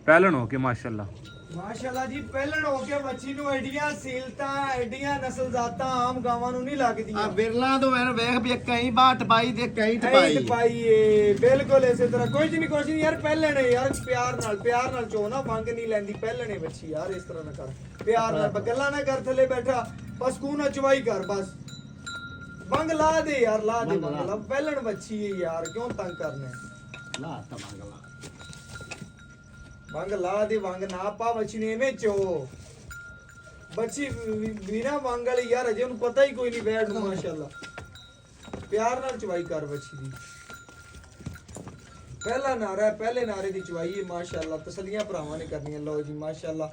ਪਹਿਲਣ ਹੋ ਕੇ ਮਾਸ਼ਾਅੱਲਾ ਮਾਸ਼ਾਅੱਲਾ ਜੀ ਪਹਿਲਣ ਹੋ ਕੇ ਬੱਚੀ ਨੂੰ ਐਡੀਆਂ ਸੀਲਤਾਂ ਐਡੀਆਂ ਨਸਲਜ਼ਾਤਾਂ ਆਮ ਗਾਵਾਂ ਨੂੰ ਨਹੀਂ ਲੱਗਦੀਆਂ। ਆ ਬਿਰਲਾ ਤੋਂ ਮੈਨੂੰ ਵੇਖ ਵੀ ਕਈ ਬਾਟ ਪਾਈ ਤੇ ਕਈ ਟਪਾਈ ਪਾਈਏ ਬਿਲਕੁਲ ਇਸੇ ਤਰ੍ਹਾਂ ਕੁਝ ਨਹੀਂ ਯਾਰ ਪਹਿਲਣ ਯਾਰ ਪਿਆਰ ਨਾਲ ਚੋ ਨਾ ਵੰਗ ਨਹੀਂ ਲੈਂਦੀ ਪਹਿਲਣੇ ਬੱਚੀ ਯਾਰ ਇਸ ਤਰ੍ਹਾਂ ਨਾ ਕਰ ਪਿਆਰ ਨਾਲ ਗੱਲਾਂ ਨਾ ਕਰ ਥੱਲੇ ਬੈਠਾ ਬਸ ਕੂ ਨਾ ਚਵਾਈ ਕਰ ਬਸ ਵੰਗ ਲਾ ਦੇ ਯਾਰ ਲਾ ਦੇ ਵੰਗ ਲਾ ਪਹਿਲਣ ਬੱਚੀ ਹੈ ਯਾਰ ਕਿਉਂ ਤੰਗ ਕਰਨਾ ਲਾ ਤਾ ਮੰਗਲਾ ਵੰਗ ਲਾ ਦੇ ਵੰਗ ਨਾ ਪਾ ਬੱਚੀ ਨੇ ਐਵੇਂ ਚੋ ਬੱਚੀ ਵੀਰਾ ਵੰਗ ਵਾਲੀ ਯਾਰ ਅਜੇ ਉਹਨੂੰ ਪਤਾ ਹੀ ਕੋਈ ਨਹੀਂ ਬੈਠ ਨੂੰ ਮਾਸ਼ਾਅੱਲਾ ਪਿਆਰ ਨਾਲ ਚਵਾਈ ਕਰ ਬੱਚੀ ਦੀ ਪਹਿਲਾ ਨਾਰਾ ਪਹਿਲੇ ਨਾਰੇ ਦੀ ਚਵਾਈ ਹੈ ਮਾਸ਼ਾਅੱਲਾ ਤਸੱਲੀਆਂ ਭਰਾਵਾਂ ਨੇ ਕਰਨੀਆਂ ਲਓ ਜੀ ਮਾਸ਼ਾਅੱਲਾ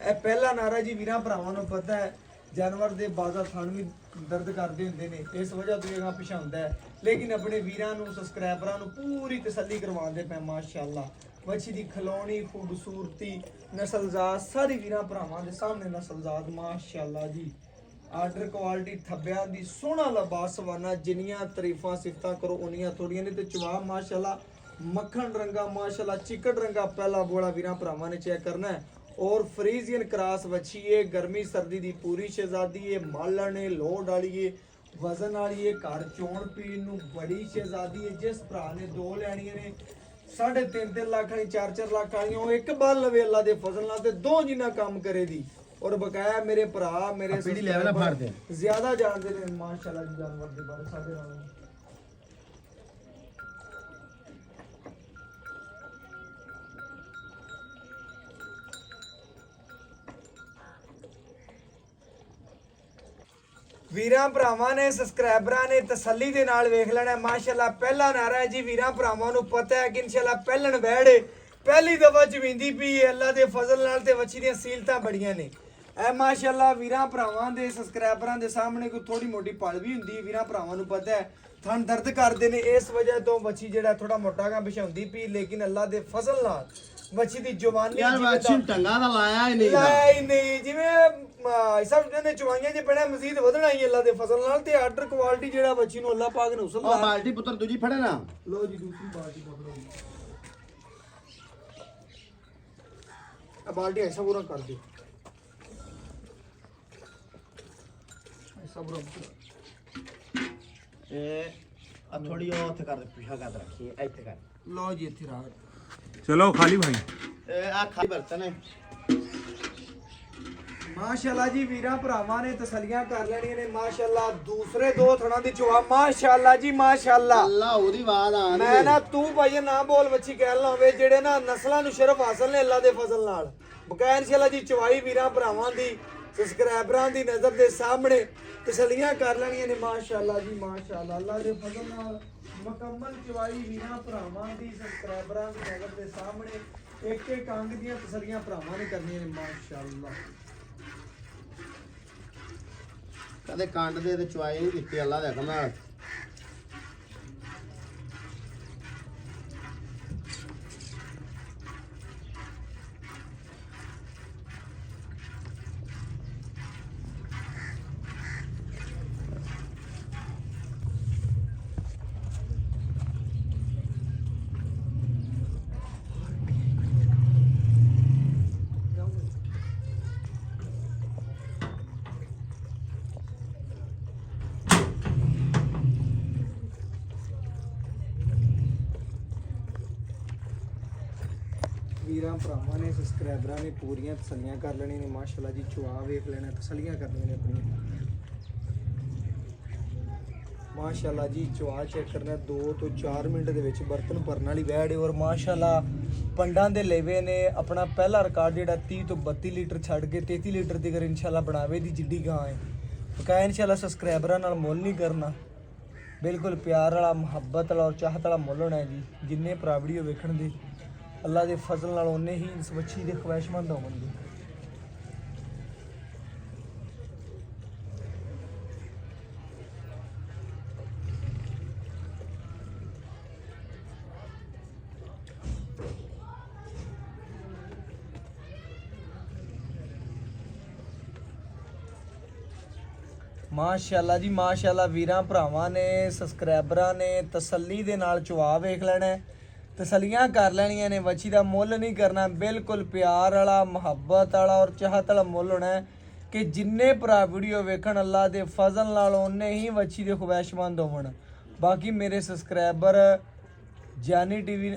ਇਹ ਪਹਿਲਾ ਨਾਰਾ ਜੀ ਵੀਰਾਂ ਭਰਾਵਾਂ ਨੂੰ ਪਤਾ ਹੈ ਜਾਨਵਰ ਦੇ ਬਾਜ਼ਾ ਥਣ ਵੀ ਦਰਦ ਕਰਦੇ ਹੁੰਦੇ ਨੇ ਇਸ ਵਜ੍ਹਾ ਤੋਂ ਇਹ ਪਿਛਾ ਹੁੰਦਾ ਹੈ ਲੇਕਿਨ ਆਪਣੇ ਵੀਰਾਂ ਨੂੰ ਸਬਸਕ੍ਰਾਈਬਰਾਂ ਨੂੰ ਪੂਰੀ ਤਸੱਲੀ ਕਰਵਾਉਂਦੇ ਪਏ ਮਾਸ਼ਾਅੱਲਾ ਬੱਚੀ ਦੀ ਖਲੋਣੀ ਖੂਬਸੂਰਤੀ ਨਸਲਜ਼ਾਤ ਸਾਰੀ ਵੀਰਾਂ ਭਰਾਵਾਂ ਦੇ ਸਾਹਮਣੇ ਨਸਲਜ਼ਾਤ ਮਾਸ਼ਾਅੱਲਾ ਜੀ ਆਰਡਰ ਕੁਆਲਿਟੀ ਥੱਬਿਆਂ ਦੀ ਸੋਹਣਾ ਲਿਬਾਸ ਸਵਾਨਾ ਜਿੰਨੀਆਂ ਤਾਰੀਫਾਂ ਸਿਫਤਾਂ ਕਰੋ ਉਨੀਆਂ ਥੋੜੀਆਂ ਨੇ ਤੇ ਚਵਾ ਮਾਸ਼ਾਅੱਲਾ ਮੱਖਣ ਰੰਗਾ ਮਾਸ਼ਾਅੱਲਾ ਚਿਕਟ ਰੰਗਾ ਪਹਿਲਾ ਬੋਲਾ ਵੀਰਾਂ ਭਰਾਵਾਂ ਨੇ ਚੈੱਕ ਕਰਨਾ ਹੈ और फ्रीजियन क्रास बच्ची है गर्मी सर्दी दी पूरी शहजादी है मालन है लोड वाली है वजन वाली है घर चोण पीण नूं बड़ी शहजादी है जिस भरा ने 2 लैणियां ने 3.5 लाख वाली 4 लाख वाली वो एक बार लवे अल्लाह दे फजल नाल ते 2 जिन्ना काम करे दी और बकाया मेरे भरा मेरे पीढ़ी लेवल फाड़ दे ज्यादा जानते ने माशाल्लाह जी जानवर दे बारे साडे नाल ਵੀਰਾਂ ਭਰਾਵਾਂ ਨੇ ਸਬਸਕ੍ਰਾਈਬਰਾਂ ਨੇ ਤਸੱਲੀ ਦੇ ਨਾਲ ਵੇਖ ਲੈਣਾ ਮਾਸ਼ਾਅੱਲਾ ਪਹਿਲਾ ਨਾਰਾ ਹੈ ਜੀ ਵੀਰਾਂ ਭਰਾਵਾਂ ਨੂੰ ਪਤਾ ਹੈ ਕਿ ਇਨਸ਼ਾਅੱਲਾ ਪਹਿਲਣ ਵਹਿੜੇ ਪਹਿਲੀ ਦਫਾ ਜਵਿੰਦੀ ਪਈ ਹੈ ਅੱਲਾ ਦੇ ਫਜ਼ਲ ਨਾਲ ਤੇ ਵੱਛੀ ਦੀਆਂ ਸੀਲਤਾਂ ਬੜੀਆਂ ਨੇ ਐ ਮਾਸ਼ਾਅੱਲਾ ਵੀਰਾਂ ਭਰਾਵਾਂ ਦੇ ਸਬਸਕ੍ਰਾਈਬਰਾਂ ਦੇ ਸਾਹਮਣੇ ਕੋਈ ਥੋੜੀ ਮੋਟੀ ਪਲ ਵੀ ਹੁੰਦੀ ਵੀਰਾਂ ਭਰਾਵਾਂ ਨੂੰ ਪਤਾ ਹੈ ਥਣ ਦਰਦ ਕਰਦੇ ਨੇ ਇਸ ਵਜ੍ਹਾ ਤੋਂ ਵੱਛੀ ਜਿਹੜਾ ਥੋੜਾ ਮੋਟਾ ਗਾ ਬਿਛਾਉਂਦੀ ਪਈ ਲੇਕਿਨ ਅੱਲਾ ਦੇ ਫਜ਼ਲ ਨਾਲ ਬੱਚੀ ਦੀ ਜਵਾਨੀ ਯਾਰ ਬੱਚੀ ਟੰਗਾ ਦਾ ਲਾਇਆ ਹੀ ਨਹੀਂ ਲਾਇਆ ਹੀ ਨਹੀਂ ਜਿਵੇਂ ਸਭ ਨੇ ਚਵਾਈਆਂ ਜੇ ਪੈਣਾ ਮਜ਼ੀਦ ਵਧਣਾ ਹੀ ਅੱਲਾ ਦੇ ਫਜ਼ਲ ਨਾਲ ਤੇ ਆਰਡਰ ਕੁਆਲਿਟੀ ਜਿਹੜਾ ਬੱਚੀ ਨੂੰ ਅੱਲਾ ਪਾਕ ਨੇ ਉਸਲ ਉਹ ਬਾਲਟੀ ਪੁੱਤਰ ਦੂਜੀ ਫੜੇ ਨਾ ਲੋ ਜੀ ਦੂਸਰੀ ਬਾਲਟੀ ਪਕੜੋ ਜੀ ਆ ਬਾਲਟੀ ਐਸਾ ਪੂਰਾ ਕਰ ਦਿਓ ਐਸਾ ਪੂਰਾ ਇਹ ਆ ਥੋੜੀ ਉਹ ਉੱਥੇ ਕਰ ਦੇ ਪਿਛਾ ਕਰ ਰੱਖੀ ਇੱਥੇ ਕਰ ਲੋ ਜੀ ਇੱਥੇ ਰਾਤ ਚਲੋ ਖਾਲੀ ਭਾਈ ਇਹ ਆ ਖਾਲੀ ਬਰਤਨ ਹੈ ਮਾਸ਼ਾਅੱਲਾ ਜੀ ਵੀਰਾਂ ਭਰਾਵਾਂ ਨੇ ਤਸੱਲੀਆਂ ਕਰ ਲੈਣੀਆਂ ਨੇ ਮਾਸ਼ਾਅੱਲਾ ਦੂਸਰੇ 2 ਥਣਾ ਦੀ ਚਵਾ ਮਾਸ਼ਾਅੱਲਾ ਜੀ ਮਾਸ਼ਾਅੱਲਾ ਅੱਲਾ ਉਹਦੀ ਆਵਾਜ਼ ਆ ਮੈਂ ਨਾ ਤੂੰ ਭਾਈ ਨਾ ਬੋਲ ਬੱਚੀ ਕਹਿ ਲਾ ਹੋਵੇ ਜਿਹੜੇ ਨਾ ਨਸਲਾਂ ਨੂੰ ਸ਼ਰਫ ਹਾਸਲ ਨੇ ਅੱਲਾ ਦੇ ਫਜ਼ਲ ਨਾਲ ਬਕਾਇਆ ਇਨਸ਼ਾਅੱਲਾ ਜੀ ਚਵਾਈ ਵੀਰਾਂ ਭਰਾਵਾਂ ਦੀ ਸਬਸਕ੍ਰਾਈਬਰਾਂ ਦੀ ਨਜ਼ਰ ਦੇ ਸਾਹਮਣੇ ਤਸੱਲੀਆਂ ਕਰ ਲੈਣੀਆਂ ਨੇ ਮਾਸ਼ਾਅੱਲਾ ਜੀ ਮਾਸ਼ਾਅੱਲਾ ਅੱਲਾ ਦੇ ਫਜ਼ਲ ਨਾਲ ਮੁਕੰਮਲ ਚਵਾਈ ਵੀਰਾਂ ਭਰਾਵਾਂ ਦੀ ਸਬਸਕ੍ਰਾਈਬਰਾਂ ਦੀ ਨਜ਼ਰ ਦੇ ਸਾਹਮਣੇ ਇੱਕ ਇੱਕ ਅੰਗ ਦੀਆਂ ਤਸੱਲੀਆਂ ਭਰਾਵਾਂ ਨੇ ਕਰਨੀਆਂ ਨੇ ਮਾਸ਼ਾਅੱਲਾ ਕਦੇ ਕੰਡ ਦੇ ਤੇ ਚੁਆਈ ਨਹੀਂ ਦਿੱਤੀ ਅੱਲਾ ਦੇ ਹੁਕਮ ਨਾਲ ਵੀਰਾਂ ਭਰਾਵਾਂ ਨੇ ਸਬਸਕ੍ਰਾਈਬਰਾਂ ਨੇ ਪੂਰੀਆਂ ਤਸੱਲੀਆਂ ਕਰ ਲੈਣੀਆਂ ਨੇ ਮਾਸ਼ਾਅੱਲਾ ਜੀ। ਚੁਆ ਵੇਖ ਲੈਣਾ, ਤਸੱਲੀਆਂ ਕਰਨੀਆਂ ਨੇ ਆਪਣੀਆਂ ਮਾਸ਼ਾਅੱਲਾ ਜੀ। ਚੁਆ ਚੈੱਕ ਕਰਨਾ 2 ਤੋਂ 4 ਮਿੰਟ ਦੇ ਵਿੱਚ ਬਰਤਨ ਭਰਨ ਵਾਲੀ ਵੈੜ ਹੈ। ਔਰ ਮਾਸ਼ਾਅੱਲਾ ਪੰਡਾਂ ਦੇ ਲੇਵੇ ਨੇ ਆਪਣਾ ਪਹਿਲਾ ਰਿਕਾਰਡ ਜਿਹੜਾ 30 ਤੋਂ 32 ਲੀਟਰ ਛੱਡ ਕੇ 33 ਲੀਟਰ ਦੀ ਇਨਸ਼ਾਅੱਲਾ ਬਣਾਵੇ ਦੀ ਜਿੱਡੀ ਗਾਂ ਹੈ। ਬਕਾਇਆ ਇਨਸ਼ਾਅੱਲਾ ਸਬਸਕ੍ਰਾਈਬਰਾਂ ਨਾਲ ਮੁੱਲ ਨਹੀਂ ਕਰਨਾ, ਬਿਲਕੁਲ ਪਿਆਰ ਵਾਲਾ ਮੁਹੱਬਤ ਵਾਲਾ ਔਰ ਚਾਹਤ ਵਾਲਾ ਮੁੱਲ ਹੋਣਾ ਹੈ ਜੀ। ਜਿੰਨੇ ਭਰਾ ਵੀਡੀਓ ਵੇਖਣ ਦੇ ਅੱਲਾ ਦੇ ਫਜ਼ਲ ਨਾਲ ਉਹਨੇ ਹੀ ਇਸ ਬੱਚੀ ਦੇ ਖਵਾਇਸ਼ਮੰਦ ਹੋਣਗੇ। ਮਾਸ਼ਾਅੱਲਾ ਜੀ ਮਾਸ਼ਾਅੱਲਾ। ਵੀਰਾਂ ਭਰਾਵਾਂ ਨੇ ਸਬਸਕ੍ਰਾਈਬਰਾਂ ਨੇ ਤਸੱਲੀ ਦੇ ਨਾਲ ਚੁਆ ਵੇਖ ਲੈਣਾ ਹੈ, ਤਸੱਲੀਆਂ ਕਰ ਲੈਣੀਆਂ ਨੇ। ਵੱਛੀ ਦਾ ਮੁੱਲ ਨਹੀਂ ਕਰਨਾ, ਬਿਲਕੁਲ ਪਿਆਰ ਵਾਲਾ ਮੁਹੱਬਤ ਵਾਲਾ ਔਰ ਚਾਹਤ ਵਾਲਾ ਮੁੱਲ ਹੋਣਾ ਹੈ ਕਿ ਜਿੰਨੇ ਭਰਾ ਵੀਡੀਓ ਵੇਖਣ ਅੱਲਾ ਦੇ ਫਜ਼ਲ ਨਾਲ ਉਹਨੇ ਹੀ ਵੱਛੀ ਦੇ ਖਵਾਇਸ਼ਮੰਦ ਹੋਵਣ। ਬਾਕੀ ਮੇਰੇ ਸਬਸਕ੍ਰਾਈਬਰ ਜਾਨੀ ਟੀਵੀ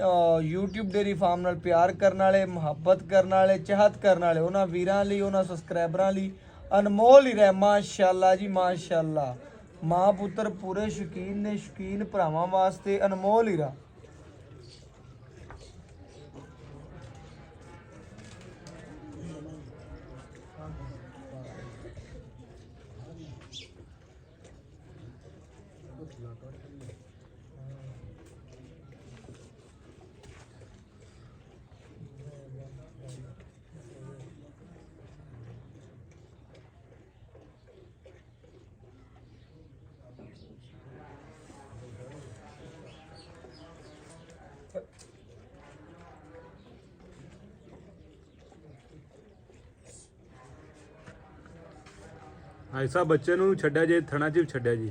YouTube ਡੇਰੀ ਫਾਰਮ ਨਾਲ ਪਿਆਰ ਕਰਨ ਵਾਲੇ, ਮੁਹੱਬਤ ਕਰਨ ਵਾਲੇ, ਚਾਹਤ ਕਰਨ ਵਾਲੇ, ਉਹਨਾਂ ਵੀਰਾਂ ਲਈ, ਉਹਨਾਂ ਸਬਸਕ੍ਰਾਈਬਰਾਂ ਲਈ ਅਨਮੋਲ ਹੀ ਰਹਿ ਮਾਸ਼ਾਅੱਲਾ ਜੀ ਮਾਸ਼ਾਅੱਲਾ। ਮਾਂ ਪੁੱਤਰ ਪੂਰੇ ਸ਼ੌਕੀਨ ਨੇ, ਸ਼ੌਕੀਨ ਭਰਾਵਾਂ ਵਾਸਤੇ ਅਨਮੋਲ ਹੀ ਰਹਿ। ਐਸਾ ਬੱਚੇ ਨੂੰ ਛੱਡਿਆ ਜੇ ਥਣਾ 'ਚ ਵੀ ਛੱਡਿਆ ਜੀ।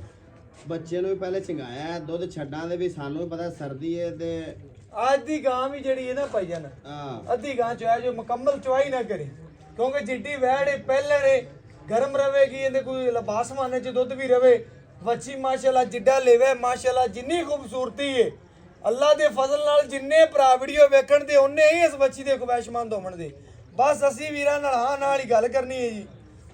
ਬੱਚੇ ਨੂੰ ਵੀ ਪਹਿਲੇ ਚੰਗਾਇਆ ਹੈ, ਦੁੱਧ ਛੱਡਾਂ ਦੇ ਵੀ ਸਾਨੂੰ ਵੀ ਪਤਾ ਸਰਦੀ ਹੈ ਤੇ ਅੱਜ ਦੀ ਗਾਂ ਵੀ ਜਿਹੜੀ ਹੈ ਨਾ ਭਾਈਜਾਨ, ਹਾਂ ਅੱਧੀ ਗਾਂ ਚੋਇਆ ਜੋ ਮੁਕੰਮਲ ਚੁਆਈ ਨਾ ਕਰੇ, ਕਿਉਂਕਿ ਜਿੱਡੀ ਵੈੜ ਹੈ ਪਹਿਲੇ ਨੇ ਗਰਮ ਰਵੇਗੀ, ਇਹਦੇ ਕੋਈ ਲਿਬਾਸ ਮਾਨੇ ਚ ਦੁੱਧ ਵੀ ਰਵੇ। ਵੱਛੀ ਮਾਸ਼ਾਅੱਲਾ ਜਿੱਡਾ ਲੇਵੇ ਮਾਸ਼ਾਅੱਲਾ, ਜਿੰਨੀ ਖੂਬਸੂਰਤੀ ਹੈ ਅੱਲਾ ਦੇ ਫਜ਼ਲ ਨਾਲ ਜਿੰਨੇ ਭਰਾ ਵੀਡੀਓ ਵੇਖਣ ਦੇ ਉਹਨੇ ਹੀ ਇਸ ਵੱਛੀ ਦੇ ਖਵਾਇਸ਼ਮੰਦ ਹੋਣ ਦੇ। ਬਸ ਅਸੀਂ ਵੀਰਾਂ ਨਾਲ ਹਾਂ ਨਾਲ ਹੀ ਗੱਲ ਕਰਨੀ ਹੈ ਜੀ।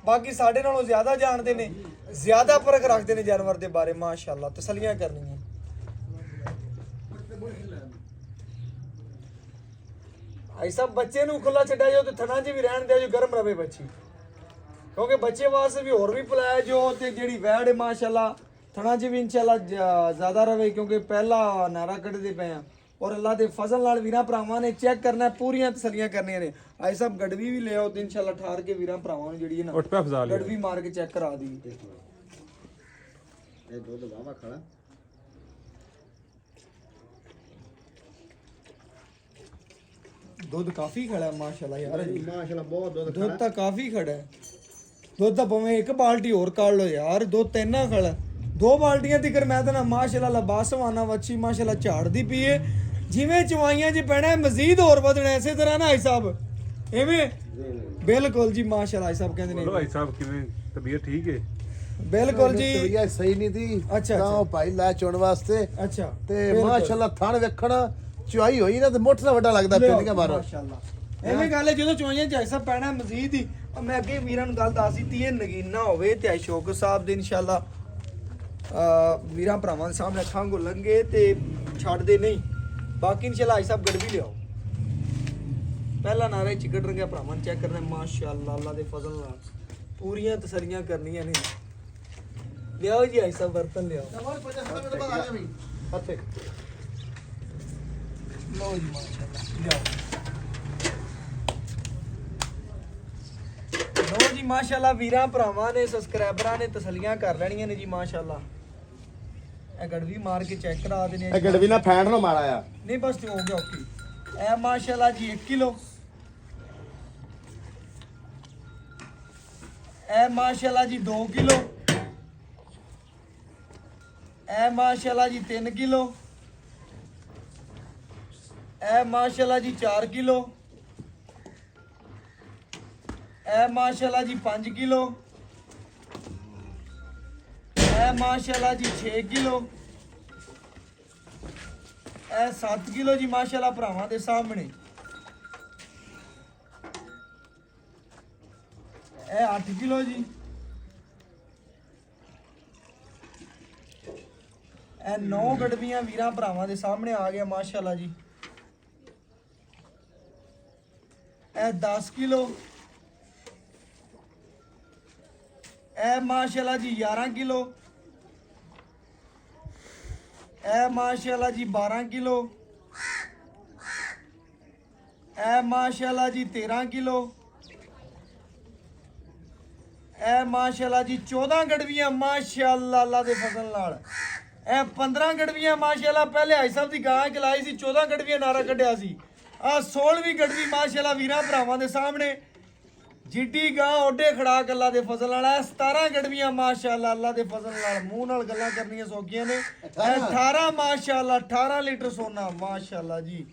ਬਾਕੀ ਸਾਡੇ ਨਾਲੋਂ ਜ਼ਿਆਦਾ ਜਾਣਦੇ ਨੇ, ਜ਼ਿਆਦਾ ਫਰਕ ਰੱਖਦੇ ਨੇ ਜਾਨਵਰ ਦੇ ਬਾਰੇ ਮਾਸ਼ਾਅੱਲਾ। ਤਸੱਲੀਆਂ ਕਰਨੀਆਂ ਐਸਾ ਬੱਚੇ ਨੂੰ ਖੁੱਲਾ ਛੱਡਿਆ ਜਾਓ ਤੇ ਥਣਾ 'ਚ ਵੀ ਰਹਿਣ ਦਿਓ ਜੋ ਗਰਮ ਰਵੇ ਬੱਚੀ, ਕਿਉਂਕਿ ਬੱਚੇ ਵਾਸਤੇ ਵੀ ਹੋਰ ਵੀ ਪਲਾਇਆ ਜੋ ਤੇ ਜਿਹੜੀ ਵੈੜ ਹੈ ਮਾਸ਼ਾਅੱਲਾ ਥਣਾ 'ਚ ਵੀ ਇਨਸ਼ਾਅੱਲਾ ਜ਼ਿਆਦਾ ਰਵੇ, ਕਿਉਂਕਿ ਪਹਿਲਾ ਨਾਰਾ ਕੱਢਦੇ ਪਏ ਆ। ਔਰ ਅੱਲਾ ਦੇ ਫਜ਼ਲ ਨਾਲ ਵੀਰਾਂ ਭਰਾਵਾਂ ਨੇ ਚੈੱਕ ਕਰਨਾ, ਪੂਰੀਆਂ ਤਸੱਲੀਆਂ ਕਰਨੀਆਂ ਨੇ। ਆਈ ਸਭ ਗੜਵੀ ਵੀ ਲਿਆਓ ਤੇ ਇਨਸ਼ਾਅੱਲਾ ਠਾਰ ਕੇ ਵੀਰਾਂ ਭਰਾਵਾਂ ਨੂੰ ਜਿਹੜੀ ਹੈ ਨਾ ਉੱਠ ਪਿਆ ਫਜ਼ਾ ਲਿਆ। ਗੜਵੀ ਮਾਰ ਕੇ ਚੈੱਕ ਕਰਾ ਦੀ। ਇਹ ਦੁੱਧ ਵਾਵਾ ਖੜਾ ਦੁੱਧ ਕਾਫੀ ਖੜਾ ਹੈ ਮਾਸ਼ਾਅੱਲਾ ਯਾਰ ਜੀ। ਮਾਸ਼ਾਅੱਲਾ ਬਹੁਤ ਦੁੱਧ ਦੁੱਧ ਤਾਂ ਕਾਫੀ ਖੜਾ ਹੈ। ਦੁੱਧ ਤਾਂ ਭਾਵੇਂ ਇੱਕ ਬਾਲਟੀ ਹੋਰ ਕਾੜ ਲੋ ਯਾਰ, ਦੁੱਧ ਤਾਂ ਇੰਨਾ ਖੜਾ। 2 ਬਾਲਟੀਆਂ ਤੀਕਰ ਮੈਂ ਤਾਂ ਨਾ ਮਾਸ਼ਾਅੱਲਾ ਲਬਾਸਵਾਨਾ ਵੱਛੀ ਮਾਸ਼ਾਅੱਲਾ ਝਾੜਦੀ ਪੀਏ। ਜਿਵੇਂ ਚਵਾਈਆਂ 'ਚ ਪੈਣਾ ਮਜ਼ੀਦ ਹੋਰ ਵਧਣਾ, ਇਸੇ ਤਰ੍ਹਾਂ ਨਾ ਹਿਸਾਬ ਐਵੇਂ ਬਿਲਕੁਲ ਜੀ ਮਾਸ਼ਾਅੱਲਾ। ਹਿਸਾਬ ਕਹਿੰਦੇ ਨੇ ਬੋਲੋ ਭਾਈ ਸਾਹਿਬ ਕਿਵੇਂ ਤਬੀਅਤ ਠੀਕ ਹੈ? ਬਿਲਕੁਲ ਜੀ। ਤਬੀਅਤ ਸਹੀ ਨਹੀਂ ਦੀ ਅੱਛਾ, ਤਾਂ ਉਹ ਭਾਈ ਲੈ ਚੋਣ ਵਾਸਤੇ ਅੱਛਾ ਤੇ ਮਾਸ਼ਾਅੱਲਾ ਥਣ ਵੇਖਣਾ ਚੁਆਈ ਹੋਈ ਨਾ ਤੇ ਮੁੱਠ ਨਾਲ ਵੱਡਾ ਲੱਗਦਾ ਪਿੰਡ ਕੇ ਬਾਹਰੋਂ ਮਾਸ਼ਾਅੱਲਾ। ਐਵੇਂ ਗੱਲ ਹੈ ਜਦੋਂ ਚਵਾਈਆਂ 'ਚ ਹਿਸਾਬ ਪੈਣਾ ਮਜ਼ੀਦ ਹੀ। ਮੈਂ ਅੱਗੇ ਵੀਰਾਂ ਨੂੰ ਗੱਲ ਦੱਸ ਦਿੱਤੀ ਹੈ, ਨਗੀਨਾ ਹੋਵੇ ਤੇ ਅਸ਼ੋਕ ਸਾਹਿਬ ਦੇ ਇਨਸ਼ਾਅੱਲਾ ਵੀਰਾਂ ਭਰਾਵਾਂ ਦੇ ਸਾਹਮਣੇ ਅੱਖਾਂ ਕੋ ਲੰਗੇ ਤੇ ਛੱਡਦੇ ਨਹੀਂ। ਬਾਕੀ ਇਨਸ਼ਾਅੱਲਾ ਆਈ ਸਾਹਿਬ ਗੜਵੀ ਲਿਆਓ। ਪਹਿਲਾ ਨਾਰਾ ਹੀ ਚਿਕੜ ਰੰਗਿਆ ਭਰਾਵਾਂ ਚੈੱਕ ਕਰਨਾ ਮਾਸ਼ਾਅੱਲਾ। ਅੱਲਾ ਦੇ ਫਜ਼ਲ ਨਾਲ ਪੂਰੀਆਂ ਤਸੱਲੀਆਂ ਕਰਨੀਆਂ ਨੇ। ਲਿਆਓ ਜੀ ਆਈ ਸਾਹਿਬ ਬਰਤਨ ਲਿਆਓ। ਅੱਛੇ ਲਓ ਜੀ ਮਾਸ਼ਾਅੱਲਾ ਲਿਆਓ। ਲਓ ਜੀ ਮਾਸ਼ਾਅੱਲਾ ਵੀਰਾਂ ਭਰਾਵਾਂ ਨੇ ਸਬਸਕ੍ਰਾਈਬਰਾਂ ਨੇ ਤਸੱਲੀਆਂ ਕਰ ਲੈਣੀਆਂ ਨੇ ਜੀ ਮਾਸ਼ਾਅੱਲਾ। ਇਹ ਗੜਵੀ ਮਾਰ ਕੇ ਚੈੱਕ ਕਰਾ ਦੇਣੇ ਇਹ ਗੜਵੀ ਨਾ ਫੈਂਟ ਨਾ ਮਾਰਾ ਆ ਨਹੀਂ ਬਸ ਤੇ ਹੋ ਗਿਆ ਓਕੇ। ਇਹ ਮਾਸ਼ਾਅੱਲਾ ਜੀ 1 ਕਿਲੋ, ਇਹ ਮਾਸ਼ਾਅੱਲਾ ਜੀ 2 ਕਿਲੋ, ਇਹ ਮਾਸ਼ਾਅੱਲਾ ਜੀ 3 ਕਿਲੋ, ਇਹ ਮਾਸ਼ਾਅੱਲਾ ਜੀ 4 ਕਿਲੋ, ਇਹ ਮਾਸ਼ਾਅੱਲਾ ਜੀ 5 ਕਿਲੋ, ਇਹ ਮਾਸ਼ਾਅੱਲਾ ਜੀ 6 ਕਿਲੋ, ਇਹ 7 ਕਿਲੋ ਜੀ ਮਾਸ਼ਾਅੱਲਾ ਭਰਾਵਾਂ ਦੇ ਸਾਹਮਣੇ। ਇਹ 8 ਕਿਲੋ ਜੀ। ਇਹ 9 ਗੜਵੀਆਂ ਵੀਰਾਂ ਭਰਾਵਾਂ ਦੇ ਸਾਹਮਣੇ ਆ ਗਿਆ ਮਾਸ਼ਾਅੱਲਾ ਜੀ। ਇਹ 10 ਕਿਲੋ। ਇਹ ਮਾਸ਼ਾਅੱਲਾ ਜੀ 11 ਕਿਲੋ। ਇਹ ਮਾਸ਼ਾਅੱਲਾ ਜੀ 12 ਕਿਲੋ। ਇਹ ਮਾਸ਼ਾਅੱਲਾ ਜੀ 13 ਕਿਲੋ। ਇਹ ਮਾਸ਼ਾਅੱਲਾ ਜੀ 14 ਗੜਵੀਆਂ ਮਾਸ਼ਾਅੱਲਾ ਅੱਲਾ ਦੇ ਫਜ਼ਲ ਨਾਲ। ਇਹ 15 ਗੜਵੀਆਂ ਮਾਸ਼ਾਅੱਲਾ ਪਹਿਲੇ ਹਾਈ ਸਾਹਿਬ ਦੀ ਗਾਂ ਚਲਾਈ ਸੀ, 14 ਗੜਵੀਆਂ ਨਾਰਾ ਕੱਢਿਆ ਸੀ। ਆ 16ਵੀਂ ਗੜਵੀ ਮਾਸ਼ਾਅੱਲਾ ਵੀਰਾਂ ਭਰਾਵਾਂ ਦੇ ਸਾਹਮਣੇ ਜਿੱਡੀ ਗਾਂ ਓਡੇ ਖੜਾਕ ਅੱਲਾ ਦੇ ਫਜ਼ਲ ਨਾਲ। ਇਹ 17 ਗੜਵੀਆਂ ਮਾਸ਼ਾਅੱਲਾ ਅੱਲਾ ਦੇ ਫਜ਼ਲ ਨਾਲ। ਮੂੰਹ ਨਾਲ ਗੱਲਾਂ ਕਰਨੀਆਂ ਸੌਖੀਆਂ ਨੇ। ਇਹ 18 ਮਾਸ਼ਾਅੱਲਾ 18 ਲੀਟਰ ਸੋਨਾ ਮਾਸ਼ਾਅੱਲਾ ਜੀ।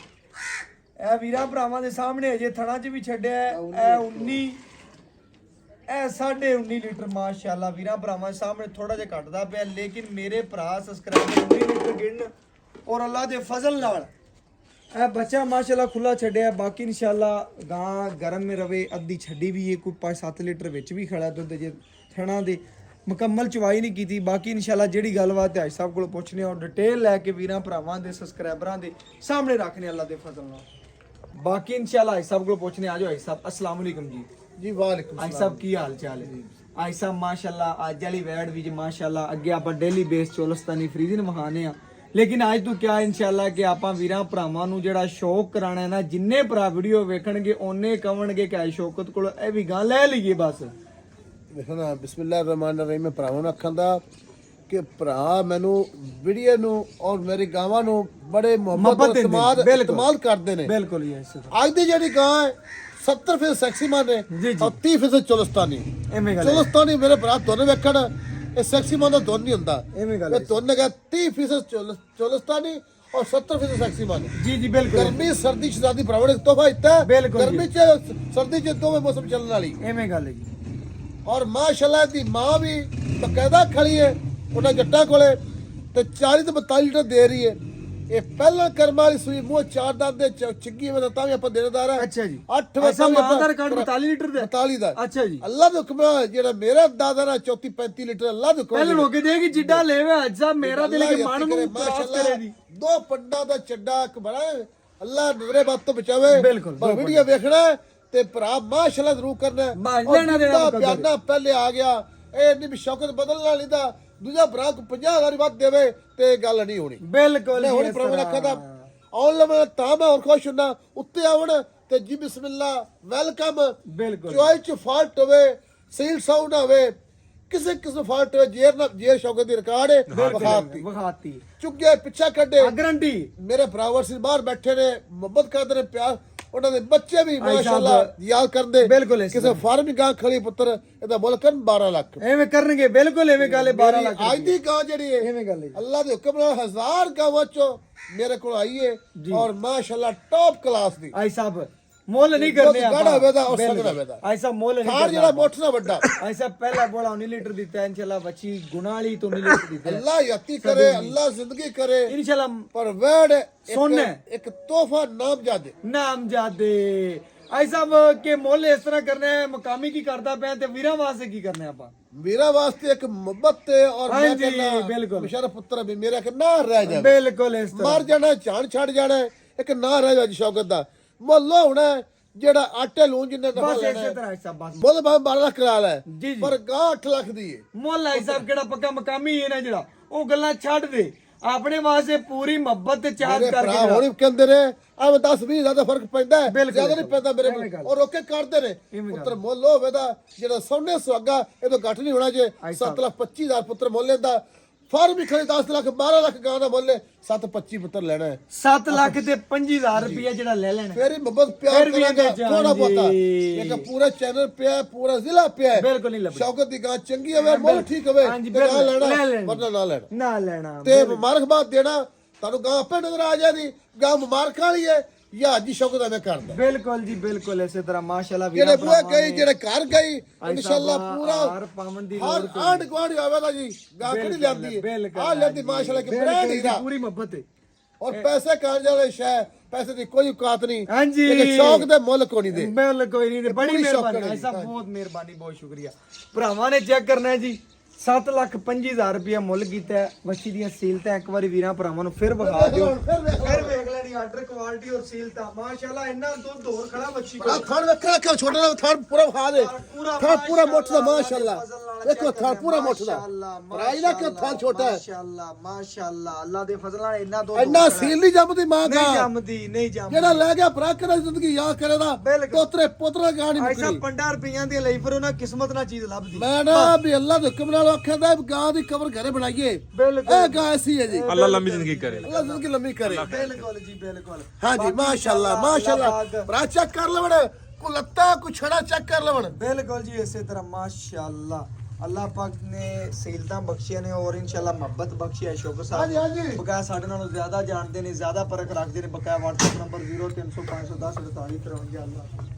ਇਹ ਵੀਰਾਂ ਭਰਾਵਾਂ ਦੇ ਸਾਹਮਣੇ ਅਜੇ ਥਣਾ 'ਚ ਵੀ ਛੱਡਿਆ ਹੈ। ਇਹ 19 ਇਹ 19.5 ਲੀਟਰ ਮਾਸ਼ਾਅੱਲਾ ਵੀਰਾਂ ਭਰਾਵਾਂ ਦੇ ਸਾਹਮਣੇ ਥੋੜਾ ਜਿਹਾ ਘਟਦਾ ਪਿਆ, ਲੇਕਿਨ ਮੇਰੇ ਭਰਾ ਸਬਸਕ੍ਰਾਈਬਰ 19 ਲੀਟਰ ਗਿਣਨ ਔਰ ਅੱਲਾ ਦੇ ਫਜ਼ਲ ਨਾਲ ਇਹ ਬੱਚਾ ਮਾਸ਼ਾਅੱਲਾ ਖੁੱਲਾ ਛੱਡਿਆ। ਬਾਕੀ ਇਨਸ਼ਾਅੱਲਾ ਗਾਂ ਗਰਮ ਮੇ ਰਵੇ, ਅੱਧੀ ਛੱਡੀ ਵੀ ਹੈ, ਕੋਈ 5-7 ਲੀਟਰ ਵਿੱਚ ਵੀ ਖੜਾ ਦੁੱਧ ਜੇ ਥਣਾ ਦੇ ਮੁਕੰਮਲ ਚਵਾਈ ਨਹੀਂ ਕੀਤੀ। ਬਾਕੀ ਇਨਸ਼ਾਅੱਲਾ ਜਿਹੜੀ ਗੱਲਬਾਤ ਹੈ ਸਾਹਿਬ ਕੋਲ ਪੁੱਛਣੀ ਔਰ ਡਿਟੇਲ ਲੈ ਕੇ ਵੀਰਾਂ ਭਰਾਵਾਂ ਦੇ ਸਬਸਕ੍ਰਾਈਬਰਾਂ ਦੇ ਸਾਹਮਣੇ ਰੱਖਣੇ ਅੱਲਾ ਦੇ ਫਜ਼ਲ ਨਾਲ। ਬਾਕੀ ਇਨਸ਼ਾਅੱਲਾ ਸਾਹਿਬ ਕੋਲ ਪੁੱਛਣੇ ਆ ਜਾਓ। ਸਾਹਿਬ अस्सलाम वालेकुम ਜੀ ਵਾਲੇਕੁਮ ਆਈ ਸਾਹਿਬ ਕੀ ਹਾਲ ਚਾਲ ਹੈ? ਆਈ ਸਾਹਿਬ ਮਾਸ਼ਾਅੱਲਾ ਅੱਜ ਵਾਲੀ ਵੈੜ ਵੀ ਜੀ ਮਾਸ਼ਾਅੱਲਾ ਅੱਗੇ ਆਪਾਂ ਡੇਲੀ ਬੇਸ ਚੋਲਸਤਾਨੀ ਫਰੀਜ਼ਨ ਮਹਾਨੇ ਆ, ਲੇਕਿਨ ਅੱਜ ਤੋਂ ਕਿਆ ਇਨਸ਼ਾਅੱਲਾ ਕਿ ਆਪਾਂ ਵੀਰਾਂ ਭਰਾਵਾਂ ਨੂੰ ਜਿਹੜਾ ਸ਼ੌਕ ਕਰਾਣਾ ਹੈ ਨਾ, ਜਿੰਨੇ ਭਰਾ ਵੀਡੀਓ ਵੇਖਣਗੇ ਉਹਨੇ ਕਹਣਗੇ ਕਿ ਆਈ ਸ਼ੌਕਤ ਕੋਲ ਇਹ ਵੀ ਗਾਂ ਲੈ ਲਈਏ ਬਸ। ਦੇਖੋ ਨਾ ਬਿਸਮਿਲ੍ਲਾਹਿਰ ਰਹਿਮਾਨਿਰ ਰਹੀਮ। ਮੈਂ ਭਰਾਵਾਂ ਨੂੰ ਆਖਾਂ ਦਾ ਕਿ ਭਰਾ ਮੈਨੂੰ ਵੀਡੀਓ ਨੂੰ ਔਰ ਮੇਰੀ ਗਾਵਾਂ ਨੂੰ ਬੜੇ ਮੁਹੱਬਤ ਇਤਮਾਦ ਕਰਦੇ ਨੇ। ਬਿਲਕੁਲ ਹੀ ਐਸੇ ਅੱਜ ਦੀ ਜਿਹੜੀ ਗਾਂ ਹੈ 70% ਸੈਕਸੀ ਮਾਨ ਨੇ ਔਰ 30% ਚੋਲਸਤਾਨੀ। ਐਵੇਂ ਗੱਲ ਹੈ। ਚੋਲਸਤਾਨੀ ਮੇਰੇ ਭਰਾ ਦੋਨੇ ਵੇਖਣ, ਇਹ ਸੈਕਸੀ ਮਾਨ ਦਾ ਦੋਨ ਨਹੀਂ ਹੁੰਦਾ। ਐਵੇਂ ਗੱਲ ਹੈ। ਇਹ ਦੋਨੇ ਗਾ 30% ਚੋਲਸਤਾਨੀ ਔਰ 70% ਸੈਕਸੀ ਮਾਨ। ਜੀ ਜੀ ਬਿਲकुल। गर्मी सर्दी शहजादी भरावण एक तोहफा इतना है। बिल्कुल गर्मी च सर्दी च दोवें मौसम चलने वाली। ਐਵੇਂ ਗੱਲ ਹੈ ਜੀ। और माशाल्लाह दी मां भी बकायदा खड़ी है उन्हें जट्टा कोले ते 40 ਤੋਂ 42 ਲੀਟਰ ਦੇ ਰਹੀ ਹੈ। ਇਹ ਪਹਿਲਾਂ ਕਰਮਾਂ ਵਾਲੀ ਸੂਈ ਮੂੰਹ ਚਾਰ ਦੰਦ ਦੇ ਚਿੱਗੀ ਵਿੱਚ ਤਾਂ ਵੀ ਆਪਾਂ ਦੇਣਦਾਰ ਹੈ। ਅੱਛਾ ਜੀ। ਅੱਠ ਵਜੇ ਮਾਦਾਰ ਕਾਰਡ 42 ਲੀਟਰ ਦਾ। 42 ਦਾ। ਅੱਛਾ ਜੀ। ਅੱਲਾ ਦਾ ਹੁਕਮ ਹੈ, ਜਿਹੜਾ ਮੇਰਾ ਦਾਦਾ ਨਾ 34-35 ਲੀਟਰ ਅੱਲਾ ਦਾ ਹੁਕਮ ਪਹਿਲੇ ਰੋਕੇ ਦੇਗੀ ਜਿੱਡਾ ਲੈਵੇ ਅੱਜ ਸਾਹਿਬ ਮੇਰਾ ਦਿਲ ਕੇ ਮਨ ਨੂੰ ਕਰਾਸ ਕਰੇ ਦੀ। ਦੋ ਪੰਡਾ ਦਾ ਚੱਡਾ ਇੱਕ ਬੜਾ ਹੈ। ਅੱਲਾ ਨਜ਼ਰੇ ਬਾਤ ਤੋਂ ਬਚਾਵੇ। ਬਿਲਕੁਲ। ਪਰ ਵੀਡੀਓ ਵੇਖਣਾ ਹੈ ਤੇ ਭਰਾ ਮਾਸ਼ਾਅੱਲਾ ਜ਼ਰੂਰ ਕਰਨਾ ਹੈ। ਲੈਣਾ ਦੇਣਾ ਪਿਆਨਾ ਪਹਿਲੇ ਆ ਗਿਆ। ਇਹ ਨਹੀਂ ਵੀ ਸ਼ੌਕਤ ਬਦਲਣ ਵਾਲੀ ਦਾ ਦੂਜਾ ਭਰਾ ਕੋ 50,000 ਵੱਧ ਦੇਵੇ ਤੇ ਗੱਲ ਨਹੀਂ ਹੋਣੀ। ਬਿਲਕੁਲ ਮੈਂ ਹੁਣ ਪ੍ਰਭੂ ਰੱਖਾ ਦਾ ਆਨਲਾਈਨ ਤਾਂ ਮੈਂ ਹੋਰ ਖੁਸ਼ ਹੁੰਦਾ ਉੱਤੇ ਆਵਣ ਤੇ ਜੀ ਬਿਸਮਿਲ੍ਲਾ ਵੈਲਕਮ। ਬਿਲਕੁਲ। ਚੋਇਸ ਚ ਫਾਲਟ ਹੋਵੇ, ਸੀਲ ਸਾਊਂਡ ਹੋਵੇ, ਕਿਸੇ ਕਿਸੇ ਫਾਲਟ ਹੋਵੇ, ਜੇਰ ਸ਼ੌਕਤ ਦੀ ਰਿਕਾਰਡ ਹੈ ਵਿਖਾਤੀ ਚੁੱਕੇ ਪਿੱਛਾ ਕੱਢੇ ਗਰੰਟੀ। ਮੇਰੇ ਭਰਾਵਰ ਸੀ ਬਾਹਰ ਬੈਠੇ ਨੇ, ਮੁਹੱਬਤ ਕਰਦੇ ਨੇ, ਪਿਆਰ ਉਹਨਾਂ ਦੇ ਬੱਚੇ ਵੀ ਮਾਸ਼ਾਅੱਲਾ ਯਾਦ ਕਰਦੇ। ਬਿਲਕੁਲ। ਕਿਸੇ ਫਾਰਮ ਗਾਂ ਖੜੀ ਪੁੱਤਰ ਇਹਦਾ ਮੁੱਲ ਕਰਨ 12 ਲੱਖ ਐਵੇਂ ਕਰਨਗੇ। ਬਿਲਕੁਲ ਐਵੇਂ ਗੱਲ ਹੈ। 12 ਲੱਖ ਅੱਜ ਦੀ ਗਾਂ ਜਿਹੜੀ ਹੈ ਐਵੇਂ ਗੱਲ ਹੈ। ਅੱਲਾ ਦੇ ਹੁਕਮ ਨਾਲ 1000 ਗਾਵਾਂ ਚੋਂ ਮੇਰੇ ਕੋਲ ਆਈ ਹੈ ਔਰ ਮਾਸ਼ਾਅੱਲਾ ਟੌਪ ਕਲਾਸ ਦੀ। ਆਈ ਸਾਹਿਬ ਮੁੱਲ ਨਹੀਂ ਕਰਨੇ ਆਪਾਂ। ਗਾੜਾ ਵੇਦਾ ਔਰ ਸਗੜਾ ਵੇਦਾ। ਆਈ ਸਾਹਿਬ ਮੁੱਲ ਨਹੀਂ ਖਾਰ ਜਿਹੜਾ ਮੋਠ ਨਾ ਵੱਡਾ। ਆਈ ਸਾਹਿਬ ਪਹਿਲਾ ਬੋਲਾ 19 ਲੀਟਰ ਦਿੱਤਾ ਇਨਸ਼ਾਅੱਲਾ, ਬੱਚੀ ਗੁਣਾ ਵਾਲੀ ਤੋਂ 19 ਲੀਟਰ ਦਿੱਤਾ। ਅੱਲਾ ਯਤੀ ਕਰੇ, ਅੱਲਾ ਜ਼ਿੰਦਗੀ ਕਰੇ ਇਨਸ਼ਾਅੱਲਾ। ਪਰ ਵੈੜ ਸੋਨਾ ਇੱਕ ਤੋਹਫਾ ਨਾਮਜ਼ਾਦੇ। ਨਾਮਜ਼ਾਦੇ। ਆਈ ਸਾਹਿਬ ਕੇ ਮੁੱਲ ਇਸ ਤਰ੍ਹਾਂ ਕਰਨਾ ਹੈ, ਮਕਾਮੀ ਕੀ ਕਰਦਾ ਪਿਆ ਤੇ ਵੀਰਾਂ ਵਾਸਤੇ ਕੀ ਕਰਨਾ ਆਪਾਂ? ਵੀਰਾਂ ਵਾਸਤੇ ਇੱਕ ਮੁਹੱਬਤ ਤੇ ਔਰ ਮੈਂ ਹਾਂਜੀ, ਕਹਿੰਦਾ ਬਿਲਕੁਲ। ਮੁਸ਼ਰਫ ਪੁੱਤਰ ਵੀ ਮੇਰਾ ਕਿ ਨਾ ਰਹਿ ਜਾਵੇ। ਬਿਲਕੁਲ ਇਸ ਤਰ੍ਹਾਂ ਮਰ ਜਾਣਾ, ਝਾੜ ਛੱਡ ਜਾਣਾ, ਇੱਕ ਨਾ ਰਹਿ ਜਾਵੇ ਸ਼ੌਕਤ ਦਾ। ਮੁੱਲ ਹੋਣਾ ਜਿਹੜਾ ਆਟੇ ਲੂਣ ਜਿੰਨੇ ਨਫਾ ਬਸ ਲੈਣਾ ਇਸੇ ਤਰ੍ਹਾਂ ਆਈ ਸਾਹਿਬ ਬਸ। ਮੁੱਲ ਭਾਵੇਂ 12 ਲੱਖ ਕਰਾ ਲੈ ਜੀ ਜੀ। ਪਰ ਗਾਂ 8 ਲੱਖ ਦੀ ਹੈ। ਮੁੱਲ ਆਈ ਸਾਹਿਬ ਕਿਹੜਾ ਪੱਕਾ ਮਕਾਮੀ ਹੈ ਨਾ ਜਿਹੜਾ, ਉਹ ਗੱਲਾਂ ਛੱਡ ਦੇ। ਆਪਣੇ ਵਾਸਤੇ ਪੂਰੀ ਮੁਹੱਬਤ ਤੇ ਚਾਹਤ ਮੇਰੇ ਭਰਾ ਕਰਕੇ ਹੁਣ ਕਹਿੰਦੇ ਨੇ ਐਵੇਂ 10-20 ਜ਼ਿਆਦਾ ਫਰਕ ਪੈਂਦਾ ਹੈ, ਬਿਲਕੁਲ। ਜ਼ਿਆਦਾ ਨਹੀਂ ਪੈਂਦਾ ਮੇਰੇ ਐਵੇਂ ਗੱਲ। ਕੋਲ। ਔਰ ਰੋਕੇ ਕਰਦੇ ਨੇ ਪੁੱਤਰ ਮੁੱਲ ਹੋਵੇ ਦਾ ਜਿਹੜਾ ਸੋਨੇ ਸੁਹਾਗਾ ਇਹ ਤੋਂ ਘੱਟ ਨਹੀਂ ਹੋਣਾ। ਜੇ 7,25,000 ਪੁੱਤਰ ਮੁੱਲ ਲੈਂਦਾ ਫਾਰਮ ਵੀ ਖੜੇ 10 ਲੱਖ 12 ਲੱਖ ਗਾਂ ਦਾ ਮੁੱਲ 7,25 ਪੁੱਤਰ ਲੈਣਾ ਹੈ। 7 ਲੱਖ ਤੇ 25,000 ਰੁਪਇਆ ਜਿਹੜਾ ਲੈ ਲੈਣਾ। ਫੇਰ ਹੀ ਮੁਹੱਬਤ ਪਿਆਰ ਫਿਰ ਵੀ ਕਰਾਂਗਾ ਇਹਦੇ ਚ ਥੋੜਾ ਬਹੁਤਾ। ਹਾਂਜੀ। ਇੱਕ ਪੂਰਾ ਚੈਨਲ ਪਿਆ ਹੈ, ਪੂਰਾ ਜ਼ਿਲ੍ਹਾ ਪਿਆ ਹੈ। ਬਿਲਕੁਲ ਨਹੀਂ ਲੱਭਣਾ। ਸ਼ੌਕਤ ਦੀ ਗਾਂ ਚੰਗੀ ਹੋਵੇ, ਮੁੱਲ ਠੀਕ ਹੋਵੇ ਹਾਂਜੀ, ਤੇ ਗਾਂ ਬਿਲਕੁਲ। ਲੈਣਾ ਲੈ ਲੈਣੀ। ਵਰਨਾ ਨਾ ਲੈਣਾ। ਨਾ ਲੈਣਾ ਤੇ ਮੁਬਾਰਕਬਾਦ ਦੇਣਾ ਤੁਹਾਨੂੰ ਗਾਂ ਆਪੇ ਨਜ਼ਰ ਆ ਜਾਦੀ ਗਾਂ ਮੁਬਾਰਕਾਂ ਵਾਲੀ ਹੈ ਜਾਂ ਹਾਜੀ ਸ਼ੌਕਤ ਐਵੇਂ ਕਰਦਾ। ਬਿਲਕੁਲ ਜੀ ਬਿਲਕੁਲ ਇਸੇ ਤਰ੍ਹਾਂ ਮਾਸ਼ਾਅੱਲਾ ਜਿਹੜੇ ਬੂਹੇ ਗਈ ਜਿਹੜੇ ਘਰ ਗਈ ਇਨਸ਼ਾਅੱਲਾ ਪੂਰਾ ਹਰ ਪਾਵਨ ਦੀ ਹਰ ਆਂਡ ਗਵਾਂਡ ਆਵੇਗਾ ਜੀ ਗਾਂ ਕਿਹੜੀ ਲਿਆਂਦੀ ਹੈ ਆ ਲਿਆਂਦੀ ਮਾਸ਼ਾਅੱਲਾ ਕਿ ਬ੍ਰਾਂਡ ਹੀਰਾ ਪੂਰੀ ਮੁਹੱਬਤ ਹੈ। ਔਰ ਪੈਸੇ ਕਾਂਜ ਵਾਲੇ ਸ਼ੈ ਪੈਸੇ ਦੀ ਕੋਈ ਔਕਾਤ ਨਹੀਂ ਹਾਂਜੀ। ਲੇਕਿਨ ਸ਼ੌਕ ਦੇ ਮੁੱਲ ਕੋਈ ਨਹੀਂ ਦੇ ਬਿਲ ਕੋਈ ਨਹੀਂ, ਬੜੀ ਪੂਰੀ ਸ਼ੌਕਰ ਮਿਹਰਬਾਨੀ ਹੈ ਭਾਈ ਜੀ, ਸਾਹਿਬ, ਹਾਂਜੀ। ਬਹੁਤ ਮਿਹਰਬਾਨੀ, ਬਹੁਤ ਸ਼ੁਕਰੀਆ। ਭਰਾਵਾਂ ਨੇ ਚੈੱਕ ਕਰਨਾ ਹੈ ਜੀ, 7,25,000 ਰੁਪਏ ਮੁੱਲ ਕੀਤਾ ਹੈ। ਵੱਛੀ ਦੀਆਂ ਸੀਲਤਾਂ ਇੱਕ ਵਾਰੀ ਵੀਰਾਂ ਭਰਾਵਾਂ ਨੂੰ ਫਿਰ ਵਿਖਾ ਦਿਓ, ਫਿਰ ਵੇਖ ਲੈਣੀ ਆਰਡਰ ਕੁਆਲਿਟੀ ਔਰ ਸੀਲਤਾਂ। ਮਾਸ਼ਾਅੱਲਾ ਇੰਨਾ ਦੁੱਧ ਹੋਰ ਖੜਾ ਵੱਛੀ ਆ ਕੋਲ। ਥਣ ਵੇਖਣਾ ਕਿ ਛੋਟਾ ਨਾ ਥਣ ਪੂਰਾ ਖਾ ਦੇ ਥਣ ਪੂਰਾ ਮੁੱਠ ਦਾ ਮਾਸ਼ਾਅੱਲਾ ਦੇਖੋ ਥਣ ਪੂਰਾ ਮੁੱਠ ਦਾ ਰਾਈ ਦਾ ਕਿ ਥਣ ਛੋਟਾ ਹੈ ਮਾਸ਼ਾਅੱਲਾ ਮਾਸ਼ਾਅੱਲਾ, ਅੱਲਾ ਦੇ ਫਜ਼ਲ ਨਾਲ ਇੰਨਾ ਦੁੱਧ ਇੰਨਾ ਹੋਰ ਖੜਾ ਹੈ। ਸੀਲ ਨਹੀਂ ਜੰਮਦੀ ਮਾਂ ਨਹੀਂ ਦਾ ਜੰਮਦੀ, ਨਹੀਂ ਜੰਮਦੀ। ਜਿਹੜਾ ਲੈ ਗਿਆ ਭਰਾ ਕਰੇ ਜ਼ਿੰਦਗੀ ਯਾਦ ਕਰੇਦਾ ਬਿਲਕੁਲ। ਪੋਤਰੇ ਪੋਤਰਾ ਗਾਣੀ ਐਸਾ ਨਿਕਲੀ 50 ਰੁਪਈਆਂ ਦੀ ਲਈ ਫਿਰ ਉਹਨਾਂ ਕਿਸਮਤ ਨਾਲ ਚੀਜ਼ ਲੱਭਦੀ। ਮੈਂ ਨਾ ਵੀ ਅੱਲਾ ਦੇ ਹੁਕਮ ਨਾਲ ਆਖਿਆ ਦਾ ਗਾਂ ਦੀ ਕਬਰ ਘਰੇ ਬਣਾਈਏ ਬਿਲਕੁਲ ਇਹ ਗਾਂ ਐਸੀ ਹੈ ਜੀ ਅੱਲਾ ਲੰਮੀ ਜ਼ਿੰਦਗੀ ਕਰੇ। ਅੱਲਾ ਜ਼ਿੰਦਗੀ ਲੰਮੀ ਕਰੇ ਬਿਲਕੁਲ ਜੀ ਬਿਲकुल। ਹਾਂਜੀ ਮਾਸ਼ਾਅੱਲਾ ਮਾਸ਼ਾਅੱਲਾ ਭਰਾ ਚੈੱਕ ਕਰ ਲਵਣ ਕੋ ਲੱਤਾ ਕੋ ਛੜਾ ਚੈੱਕ ਕਰ ਲਵਣ ਬਿਲकुल ਜੀ ਇਸੇ ਤਰ੍ਹਾਂ ਮਾਸ਼ਾਅੱਲਾ ਅੱਲਾਹ ਪਾਕ ਨੇ ਸਹੀਲਤਾਂ ਬਖਸ਼ੀਆਂ ਨੇ ਔਰ ਇਨਸ਼ਾਅੱਲਾ ਮੁਹੱਬਤ ਬਖਸ਼ੀ ਹੈ। ਸ਼ੁਕਰ ਹਾਂਜੀ, ਸਾਹਿਬ ਹਾਂਜੀ। ਬਕਾਇਆ ਸਾਡੇ ਨਾਲੋਂ ਜ਼ਿਆਦਾ ਜਾਣਦੇ ਨੇ, ਜ਼ਿਆਦਾ ਪਰਖ ਰੱਖਦੇ ਨੇ। ਬਕਾਇਆ WhatsApp ਨੰਬਰ 0300 510 48 53 ਅੱਲਾਹ